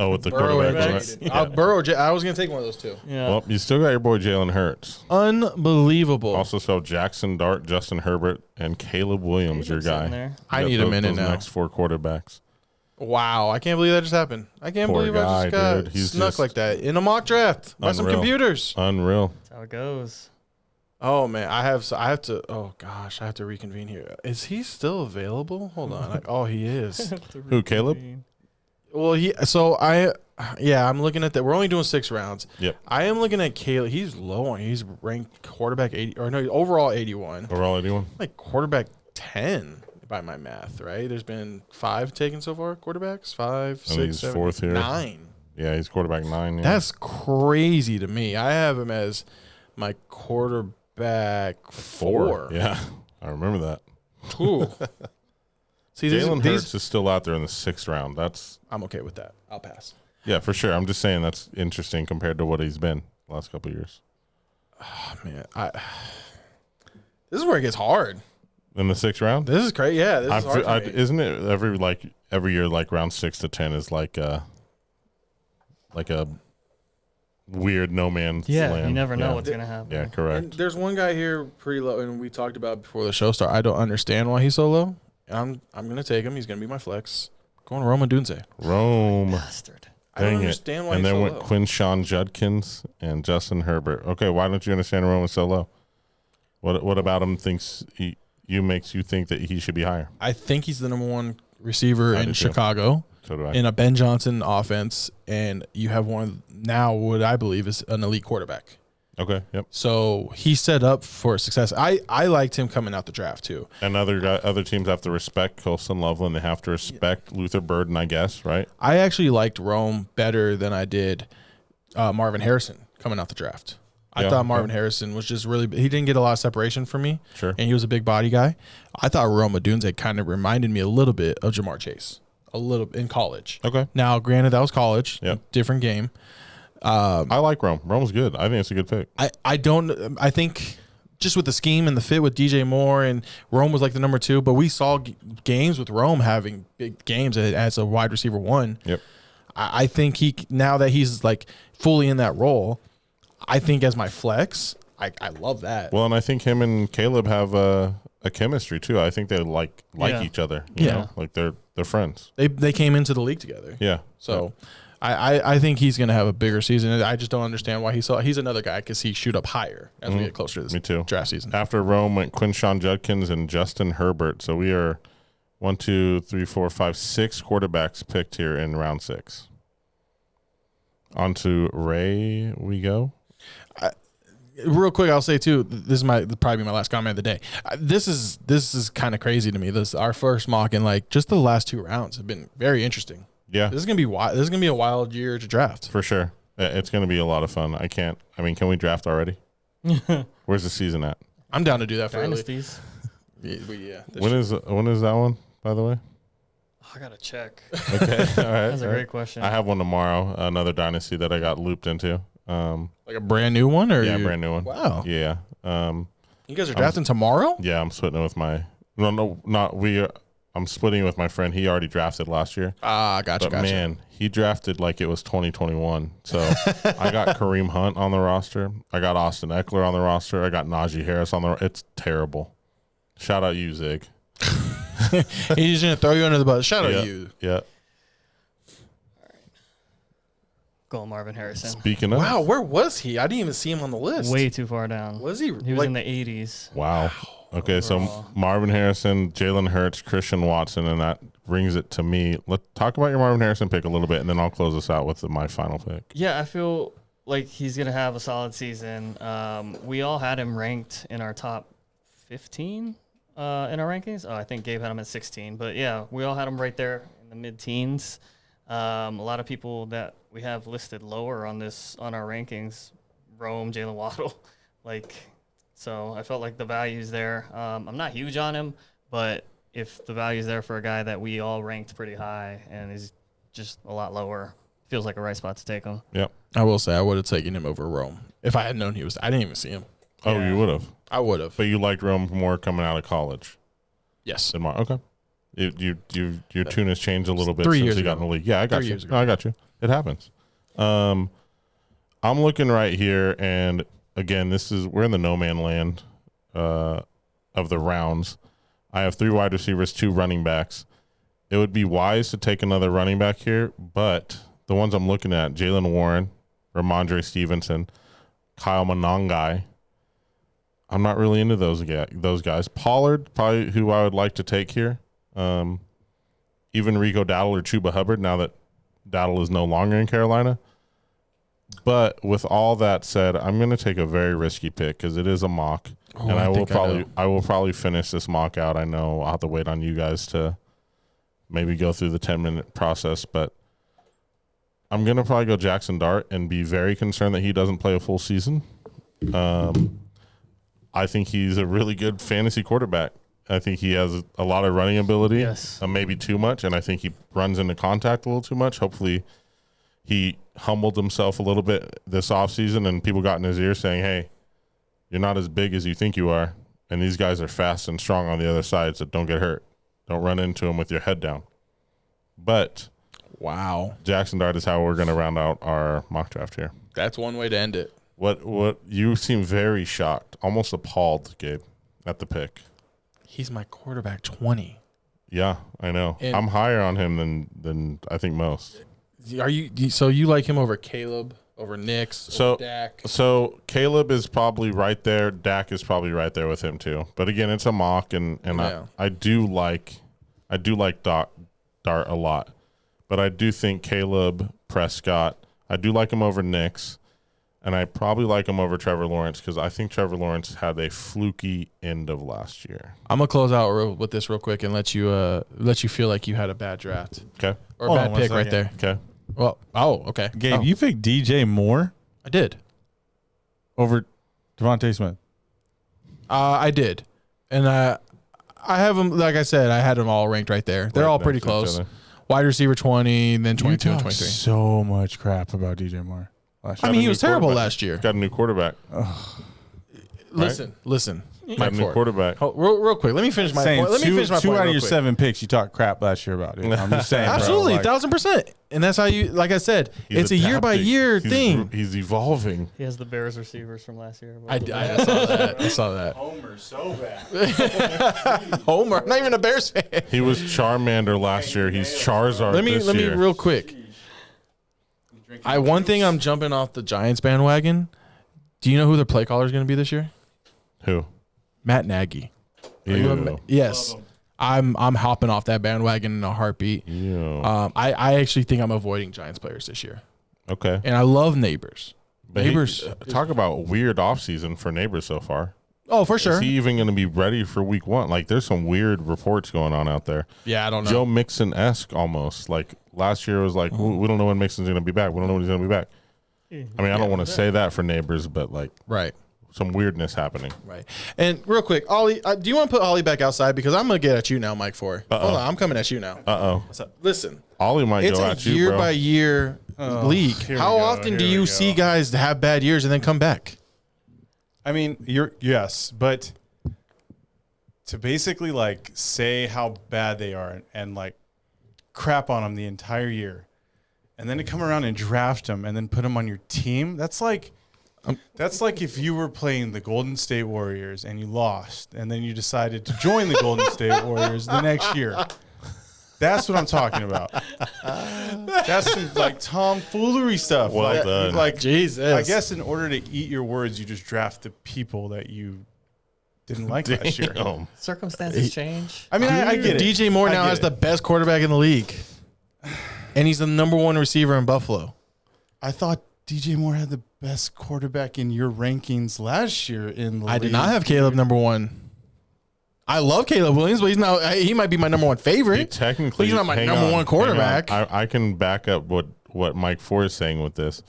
Oh, with the
Burrow and
quarterback.
Jaden. I was going to take one of those two.
Yeah.
Well, you still got your boy Jalen Hurts.
Unbelievable.
Also, so Jackson Dart, Justin Herbert, and Caleb Williams, your
Sitting
guy.
there.
I need a minute
those
now.
next 4 quarterbacks.
Wow, I can't believe that just happened. I can't
Poor
believe I
guy,
just got
dude. He's
snuck
just
like that in a mock draft by some
unreal.
computers.
Unreal.
That's how it goes.
Oh man, I have to. Oh gosh, I have to reconvene here. Is he still available? Hold on. Oh, he is.
Who, Caleb?
Well, I'm looking at that. We're only doing 6 rounds.
Yep.
I am looking at Caleb. He's low on. He's ranked quarterback 80 or no, overall 81.
Overall, anyone?
Like quarterback 10 by my math, right? There's been 5 taken so far. Quarterbacks 5,
I think
6,
he's
7,
4th here.
9.
Yeah, he's quarterback 9. Yeah.
That's crazy to me. I have him as my quarterback 4.
Yeah, I remember that.
Ooh. See,
Jalen Hurts is still out there in the 6th round.
I'm okay with that. I'll pass.
Yeah, for sure. I'm just saying that's interesting compared to what he's been the last couple of years.
Oh, man, this is where it gets hard.
In the 6th round?
This is crazy. Yeah, this is hard for me.
Isn't it every year like round 6 to 10 is like a weird no man's land.
You never know
Yeah.
what's gonna happen.
Yeah, correct.
And there's one guy here pretty low, and we talked about before the show started. I don't understand why he's so low. I'm gonna take him. He's gonna be my flex. Going Rome Odunze.
Rome.
Bastard.
I don't
Dang it.
understand why
And
he's
then
so
went
low.
Quinshawn Judkins and Justin Herbert. Okay, why don't you understand Rome is so low? What about him makes you think that he should be higher?
I think he's the number 1 receiver
I
in
do too.
Chicago
So do I.
in a Ben Johnson offense, and you have one now what I believe is an elite quarterback.
Okay, yep.
So he's set up for success. I liked him coming out the draft too.
And other teams have to respect Colston Loveland. They have to respect Luther Burden, I guess, right?
I actually liked Rome better than I did Marvin Harrison coming out the draft. I
Yeah,
thought Marvin
okay.
Harrison was just really – he didn't get a lot of separation from me.
Sure.
And he was a big body guy. I thought Rome Odunze kind of reminded me a little bit of Jamar Chase, a little in college.
Okay.
Now, granted, that was college.
Yep.
Different game.
I like Rome. Rome's good. I think it's a good pick.
I think just with the scheme and the fit with DJ Moore, and Rome was like the number 2, but we saw games with Rome having big games as a wide receiver 1.
Yep.
I think now that he's like fully in that role, I think as my flex, I love that.
Well, and I think him and Caleb have a chemistry too. I think they like
Yeah.
each other. You know? Like they're friends.
They came into the league together.
Yeah.
So I think he's going to have a bigger season. I just don't understand why he's another guy because he shoot up higher as we get closer to this
Me too.
draft season.
After Rome went Quinshawn Judkins and Justin Herbert. So we are 1, 2, 3, 4, 5, 6 quarterbacks picked here in round 6. On to Ray we go.
Real quick, I'll say too. This is probably my last comment of the day. This is kind of crazy to me. Our first mock and like just the last 2 rounds have been very interesting.
Yeah,
This is gonna be a wild year to draft.
for sure. It's going to be a lot of fun. Can we draft already? Where's the season at?
I'm down to do that for early.
Dynasties.
Yeah.
When is that one, by the way?
Oh, I gotta check.
Okay. All right.
That's a
all right.
great question.
I have one tomorrow, another dynasty that I got looped into.
Like a brand new one, or
Yeah, brand new one.
Wow.
Yeah.
You guys are drafting tomorrow?
Yeah, I'm splitting it with I'm splitting it with my friend. He already drafted last year.
Gotcha.
But man, he drafted like it was 2021. So I got Kareem Hunt on the roster. I got Austin Eckler on the roster. I got Najee Harris on the It's terrible. Shout out you, Zig.
He's gonna throw you under the bus. Shout
Yeah.
out you.
Yeah.
Going Marvin Harrison.
Speaking of.
Wow, where was he? I didn't even see him on the list.
Way too far down.
Was he?
He was in the 80s.
Wow. Okay,
overall.
so Marvin Harrison, Jalen Hurts, Christian Watson, and that brings it to me. Let's talk about your Marvin Harrison pick a little bit, and then I'll close us out with my final pick.
Yeah, I feel like he's going to have a solid season. We all had him ranked in our top 15 in our rankings. Oh, I think Gabe had him at 16. But, yeah, we all had him right there in the mid-teens. A lot of people that we have listed lower on our rankings, Rome, Jalen Waddle. So I felt like the value's there. I'm not huge on him, but if the value's there for a guy that we all ranked pretty high and is just a lot lower, feels like a right spot to take him.
Yep.
I will say I would have taken him over Rome if I had known he was. I didn't even see him.
Oh, you would have.
I would have.
But you liked Rome more coming out of college.
Yes.
Than okay. Your tune has changed a little bit
3
since
years
you got
ago.
in the league. Yeah, I got
3
you.
years ago.
No, I got you. It happens. I'm looking right here, and again, we're in the no man land of the rounds. I have 3 wide receivers, 2 running backs. It would be wise to take another running back here, but the ones I'm looking at, Jalen Warren, Ramondre Stevenson, Kyle Monangai, I'm not really into those guys. Pollard, probably who I would like to take here. Even Rico Dowdle or Chuba Hubbard, now that Dowdle is no longer in Carolina. But with all that said, I'm going to take a very risky pick because it is a mock, and I will probably finish this mock out. I know I'll have to wait on you guys to maybe go through the 10-minute process, but I'm going to probably go Jackson Dart and be very concerned that he doesn't play a full season. I think he's a really good fantasy quarterback. I think he has a lot of running ability,
Yes.
Maybe too much, and I think he runs into contact a little too much. Hopefully he humbled himself a little bit this offseason, and people got in his ear saying, hey, you're not as big as you think you are, and these guys are fast and strong on the other side, so don't get hurt. Don't run into them with your head down. But
Wow.
Jackson Dart is how we're going to round out our mock draft here.
That's one way to end it.
What you seem very shocked, almost appalled, Gabe, at the pick.
He's my quarterback 20.
Yeah, I know.
And
I'm higher on him than I think most.
Are you so you like him over Caleb, over Nix, over Dak?
So Caleb is probably right there. Dak is probably right there with him too. But again, it's a mock, and
Yeah.
I do like Dart a lot. But I do think Caleb Prescott, I do like him over Nix, and I probably like him over Trevor Lawrence because I think Trevor Lawrence had a fluky end of last year.
I'm gonna close out with this real quick and let you feel like you had a bad draft
Okay.
or a
Hold
bad
on one
pick right
second.
there.
Okay.
Well, okay.
Gabe,
Oh,
you picked DJ Moore
I did.
over Devontae Smith.
I did, and I have them. Like I said, I had them all ranked right there. They're
Right
all
next
pretty
to each
close.
other.
Wide receiver 20, then 22 and
You talked
23.
so much crap about DJ Moore last
I
year.
mean,
a
he
new
was terrible
quarterback.
last year.
Got a new quarterback.
Listen.
Got
Mike
a new
Ford.
quarterback.
Real quick. Let me finish my
Saying
point. Let me finish my
two
point
out of
real
your
quick.
7 picks you talked crap last year about, dude. I'm just saying, bro.
Absolutely,
Like,
1000%. And that's how you, like I said,
He's
it's a year by
adapting.
year
He's-
thing.
He's evolving.
He has the Bears receivers from last year.
I saw that. I saw that.
Homer so bad.
Homer, I'm not even a Bears fan.
He was Charmander last year. He's Charizard
Let me
this year.
real quick. One thing I'm jumping off the Giants bandwagon. Do you know who their play caller is going to be this year?
Who?
Matt Nagy.
Ew.
Yes, I'm hopping off that bandwagon in a heartbeat.
Ew.
I actually think I'm avoiding Giants players this year,
Okay.
and I love Neighbors.
But
Neighbors.
talk about weird offseason for Neighbors so far.
Oh, for
Is
sure.
he even going to be ready for week 1? Like, there's some weird reports going on out there.
Yeah, I don't know.
Joe Mixon-esque almost. Like, last year was like, we don't know when Mixon's going to be back. We don't know when he's going to be back. I mean, I don't want to say that for Neighbors, but, like,
Right.
some weirdness happening.
Right. And real quick, Ollie, do you want to put Ollie back outside? Because I'm going to get at you now, Mike Four. Hold on, I'm coming at you now.
Uh-oh.
Listen,
Ollie might
it's
go
a
at you,
year
bro.
by year league.
here we
How
go,
often do
here
you
we
see
go.
guys have bad years and then come back?
I mean, yes, but to basically like say how bad they are and like crap on them the entire year, and then to come around and draft them and then put them on your team, that's like if you were playing the Golden State Warriors and you lost, and then you decided to join the Golden State Warriors the next year. That's what I'm talking about. That's some like tomfoolery stuff.
Well done.
Like
Jesus.
I guess in order to eat your words, you just draft the people that you didn't like last year.
Damn.
Circumstances change.
I mean, I get it.
DJ Moore
I
now
get
has
it.
the best quarterback in the league, and he's the number one receiver in Buffalo.
I thought DJ Moore had the best quarterback in your rankings last year in the
I did
league.
not have Caleb number one. I love Caleb Williams, but he might be my number one favorite.
He technically,
He's not my
hang
number
on,
one quarterback.
hang on. I can back up what Mike Ford is saying with this.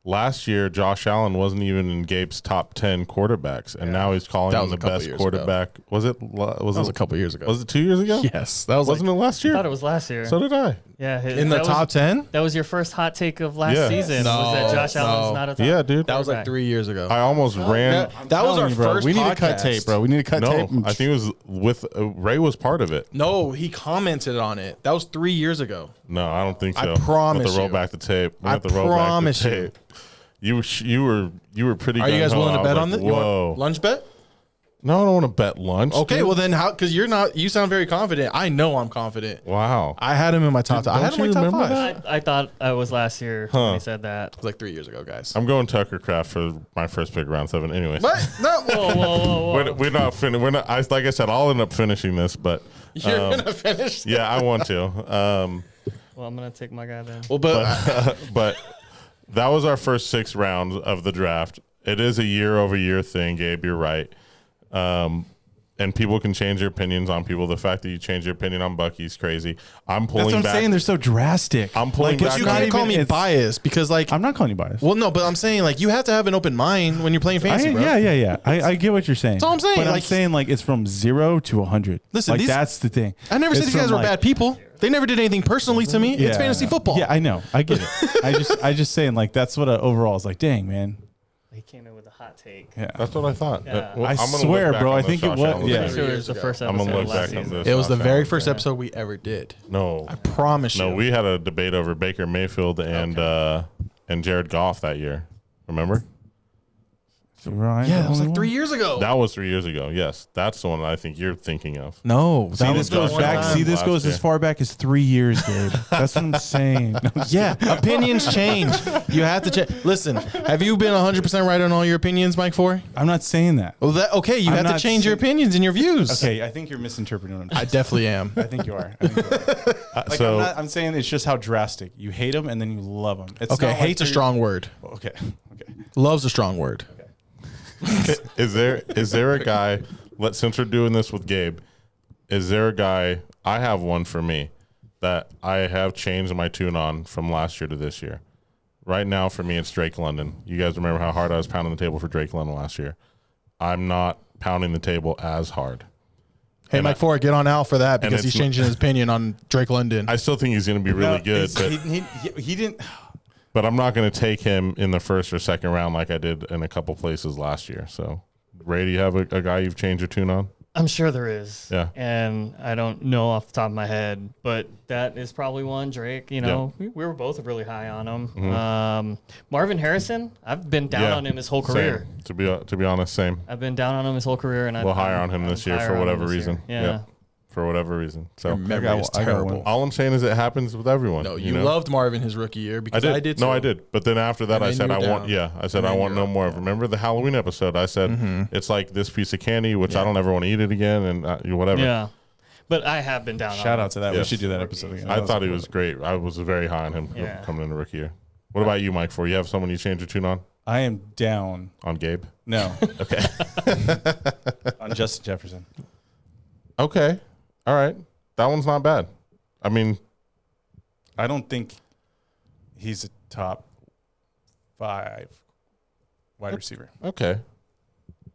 Last year, Josh Allen wasn't even in Gabe's top 10 quarterbacks, and now he's calling
That
him
was a
the
couple
best
years
quarterback. Was it?
That was a couple years ago.
Was it 2 years ago?
Yes, that was
Wasn't it last
I
year?
thought it was last year.
So did I.
Yeah,
in the top 10.
That was your first hot take of last
Yeah.
season.
No,
was that Josh Allen's
no.
not a top
Yeah, dude.
That was like
quarterback.
3 years ago.
I almost ran.
That was our
bro.
first.
We need to cut
podcast.
tape, bro. We need to cut tape.
No, I think it was with Ray was part of it.
No, he commented on it. That was 3 years ago.
No, I don't think
I
so.
promise
We have to roll
you.
back the tape. We
I
have to roll
promise
back the
you.
tape. You were pretty.
Are you guys
gung-ho.
willing to
I was
bet
like,
on this?
Whoa.
Lunch bet?
No, I don't want to bet lunch.
Okay,
dude.
well then how? Because you're not. You sound very confident. I know I'm confident.
Wow.
I had him in my top. I had him in my top
remember
5.
that?
I thought I was last year when he said that.
It was like 3 years ago, guys.
I'm going Tucker Craft for my first pick, round 7. Anyways,
What? No.
we're not finished. We're not. Like I said, I'll end up finishing this, but
You're gonna finish.
yeah, I want to.
Well, I'm gonna take my guy then.
Well, but
But that was our first 6 rounds of the draft. It is a year-over-year thing, Gabe. You're right. And people can change their opinions on people. The fact that you change your opinion on Bucky's crazy. I'm pulling
That's what I'm
back.
saying. They're so drastic.
I'm pulling
Like,
back.
it's
you
not
can't
even-
call me
it's-
biased because like.
I'm not calling you biased.
Well, no, but I'm saying like you have to have an open mind when you're playing fantasy, bro.
Yeah. I get what you're saying.
That's all I'm saying,
But I'm
like-
saying like it's from 0 to 100.
Listen,
like
these-
that's the thing.
I never said
It's
these guys
from,
were
like-
bad people. They never did anything personally to me. It's fantasy football.
Yeah, I know. I get it. I just saying like that's what overall is like. Dang, man.
He came in with a hot take.
Yeah.
That's what I thought.
Yeah.
Well,
I
I'm gonna
swear,
look back
bro,
on
I
the
think it
Josh
was-
Allen
yeah.
Pretty sure it was
years
the
ago.
first
I'm
episode
gonna
of
look
last
back on
season.
this.
It was the
Josh
very
Allen
first
thing.
episode we ever did.
No,
I promise you.
no, we had a debate over Baker Mayfield and Jared Goff that year. Remember?
Right.
Yeah, that was like 3 years ago.
That was 3 years ago. Yes, that's the one I think you're thinking of.
No,
See,
that
this
was
goes
Josh
back.
Allen
See, this
last
goes
year.
as far back as 3 years, Gabe. That's what I'm saying. No,
Yeah, opinions change. You have to change. Listen, have you been 100% right on all your opinions, Mike Four?
I'm not saying that.
Well, okay, you
I'm
have to
not
change your
saying-
opinions and your views.
Okay, I think you're misinterpreting what I'm
I definitely am.
I think you are. Like,
So
I'm saying it's just how drastic. You hate them and then you love them. It's
Okay,
not like
hate's a
they're-
strong word.
Okay.
Love's a strong word.
is there a guy? Since we're doing this with Gabe, is there a guy? I have one for me that I have changed my tune on from last year to this year. Right now, for me, it's Drake London. You guys remember how hard I was pounding the table for Drake London last year? I'm not pounding the table as hard.
Hey,
And
Mike Four, get on Al for that because
it's
he's
n-
changing his opinion on Drake London.
I still think he's going to be really good, but
he didn't.
but I'm not going to take him in the first or second round like I did in a couple places last year. So, Ray, do you have a guy you've changed your tune on?
I'm sure there is.
Yeah.
And I don't know off the top of my head, but that is probably one. Drake, you know, we were both really high on him. Marvin Harrison, I've been down on him his whole career.
Same. To be honest, same.
I've been down on him his whole career, and
We'll higher on him this year for whatever reason.
Yeah.
For whatever reason. So
Your memory is
I got
terrible.
one.
all I'm saying is it happens with everyone.
No, you
know?
loved Marvin his rookie year
I
because
did.
I did.
No,
too.
I did. But then after that,
And
I
then
said
you
I
were
want.
down.
Yeah, I said
And
I
then
want
you
no
were
more. Remember the Halloween episode? I said it's like this piece of candy, which I don't ever want to eat it again, and whatever.
Yeah. But I have been down on
Shout
him.
out to that.
Yes.
We should do that episode again.
I thought he was great. I was very high on him
Yeah.
coming in the rookie year. What about you, Mike? For you have someone you change your tune
I am down.
on Gabe?
No.
Okay.
On Justin Jefferson.
Okay. All right. That one's not bad. I mean,
I don't think he's a top 5 wide receiver.
okay.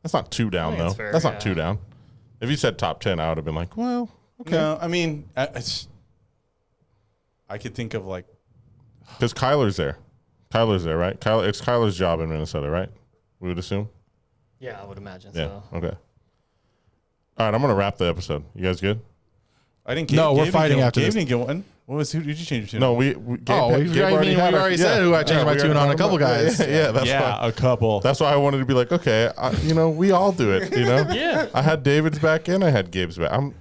That's not too down
think
though.
it's fair,
That's
yeah.
not too down. If you said top 10, I would have been like, well, okay.
No, I mean, I could think of like
Because Kyler's there. Kyler's there, right? It's Kyler's job in Minnesota, right? We would assume.
Yeah, I would imagine
Yeah.
so.
Okay. All right, I'm gonna wrap the episode. You guys good?
I didn't.
No, we're
Gabe
fighting
didn't get,
after
Gabe
this.
didn't get one. Who did you change your tune?
No, we Gabe
we
had
already
it.
said who I changed my
we
tune on.
already
A couple guys.
Yeah, that's
yeah,
why.
a couple.
That's why I wanted to be like, okay, we all do it. You know.
Yeah.
I had David's back and I had Gabe's back. I'm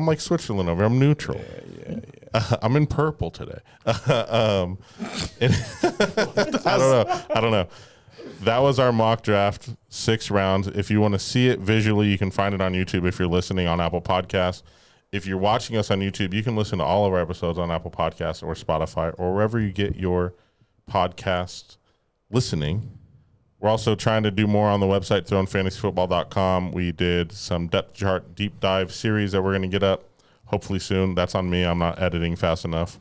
like Switzerland over. I'm neutral. Yeah. I'm in purple today. I don't know. that was our mock draft, 6 rounds. If you want to see it visually, you can find it on YouTube if you're listening on Apple Podcasts. If you're watching us on YouTube, you can listen to all of our episodes on Apple Podcasts or Spotify or wherever you get your podcast listening. We're also trying to do more on the website, thrownfantasyfootball.com. We did some depth chart deep dive series that we're going to get up hopefully soon. That's on me. I'm not editing fast enough.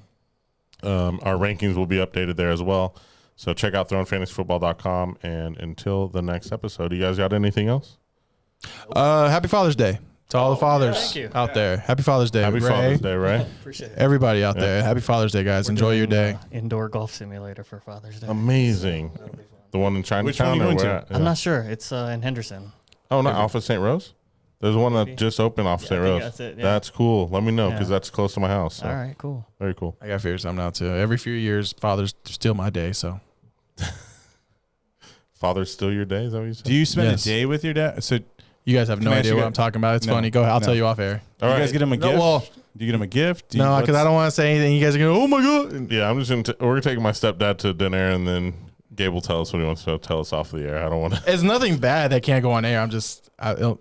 Our rankings will be updated there as well. So check out thrownfantasyfootball.com. And until the next episode, you guys got anything else?
Happy Father's Day to all the fathers
thank you.
out there. Happy Father's Day.
Happy
Ray.
Father's Day, Ray.
Appreciate it.
Everybody out there. Happy Father's Day, guys. Enjoy your day.
Indoor golf simulator for Father's Day.
Amazing. The one in Chinatown?
one are you
or
going
where
to?
at?
I'm
Yeah.
not sure. It's in Henderson.
Oh, not off of St. Rose? There's one that
Maybe.
just opened off
Yeah,
St.
I think
Rose.
that's it, yeah.
That's cool. Let me know because
Yeah.
that's close to my house. So.
All right, cool.
Very cool.
I got to figure something out too. Every few years, fathers steal my day. So
Father's still your day? Is that what you said?
Do you spend
Yes.
a day with your dad? So
you guys have no
Can I ask
idea
you
what
guys-
I'm talking about. It's
No,
funny. Go. I'll
no.
tell you off air.
All
you
right.
guys get him a
No,
gift?
well-
Do you get him a gift? Do you,
No, because I don't want to say anything. You guys are going, oh my God.
Yeah, I'm just going to, we're taking my stepdad to dinner and then Gabe will tell us what he wants to tell us off the air. I don't want to,
It's nothing bad that can't go on air. I'm just,
it'll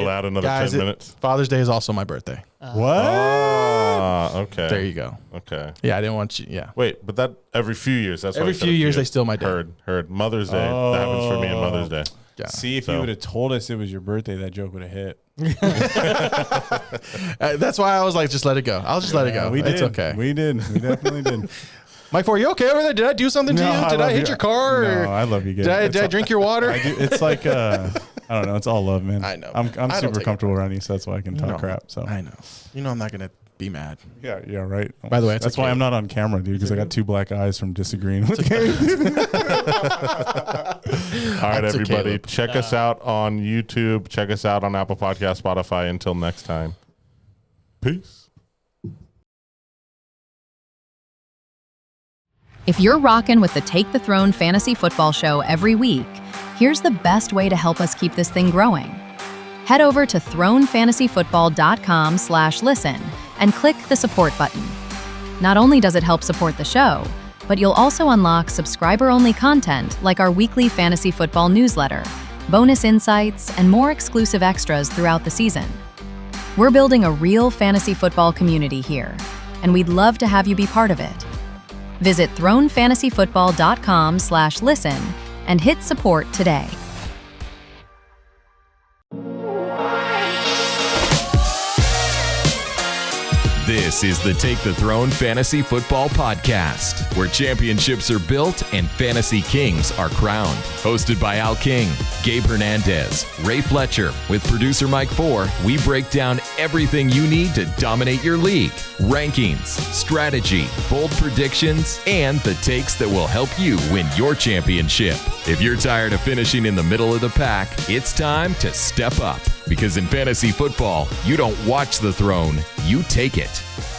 add another
guys,
10 minutes.
Father's Day is also my birthday.
What?
Ah, okay.
There you go.
Okay.
Yeah, I didn't want you. Yeah.
Wait, but that every few years. That's why
Every
I said
few
a
years they steal my day.
Heard. Mother's Day. That happens for me on Mother's Day.
Yeah.
See, if
So-
you would have told us it was your birthday, that joke would have hit.
That's why I was like, just let it go. I'll just let it go.
We did.
It's okay.
We did. We definitely did.
Mike, are you okay over there? Did I do something to
No,
you? Did I
love
hit
you.
your car?
No,
Or
I love you, Gabe.
did I drink your water?
It's like I don't know. It's all love, man.
I know.
I'm
I don't
super
take it
comfortable around you, so that's why I can talk
No,
crap. So
I know. You know I'm not gonna be mad.
yeah, right.
By the way, it's
that's why
okay.
I'm not on camera, dude, because I got 2 black eyes from disagreeing with Gabe.
All right,
That's a
everybody.
Caleb.
Check us out on YouTube. Check us out on Apple Podcast, Spotify. Until next time. Peace.
If you're rocking with the Take the Throne Fantasy Football Show every week, here's the best way to help us keep this thing growing. Head over to thronefantasyfootball.com/listen and click the support button. Not only does it help support the show, but you'll also unlock subscriber-only content like our weekly fantasy football newsletter, bonus insights, and more exclusive extras throughout the season. We're building a real fantasy football community here, and we'd love to have you be part of it. Visit thronefantasyfootball.com/listen and hit support today.
This is the Take the Throne Fantasy Football Podcast, where championships are built and fantasy kings are crowned. Hosted by Al King, Gabe Hernandez, Ray Fletcher, with producer Mike 4, we break down everything you need to dominate your league. Rankings, strategy, bold predictions, and the takes that will help you win your championship. If you're tired of finishing in the middle of the pack, it's time to step up. Because in fantasy football, you don't watch the throne, you take it.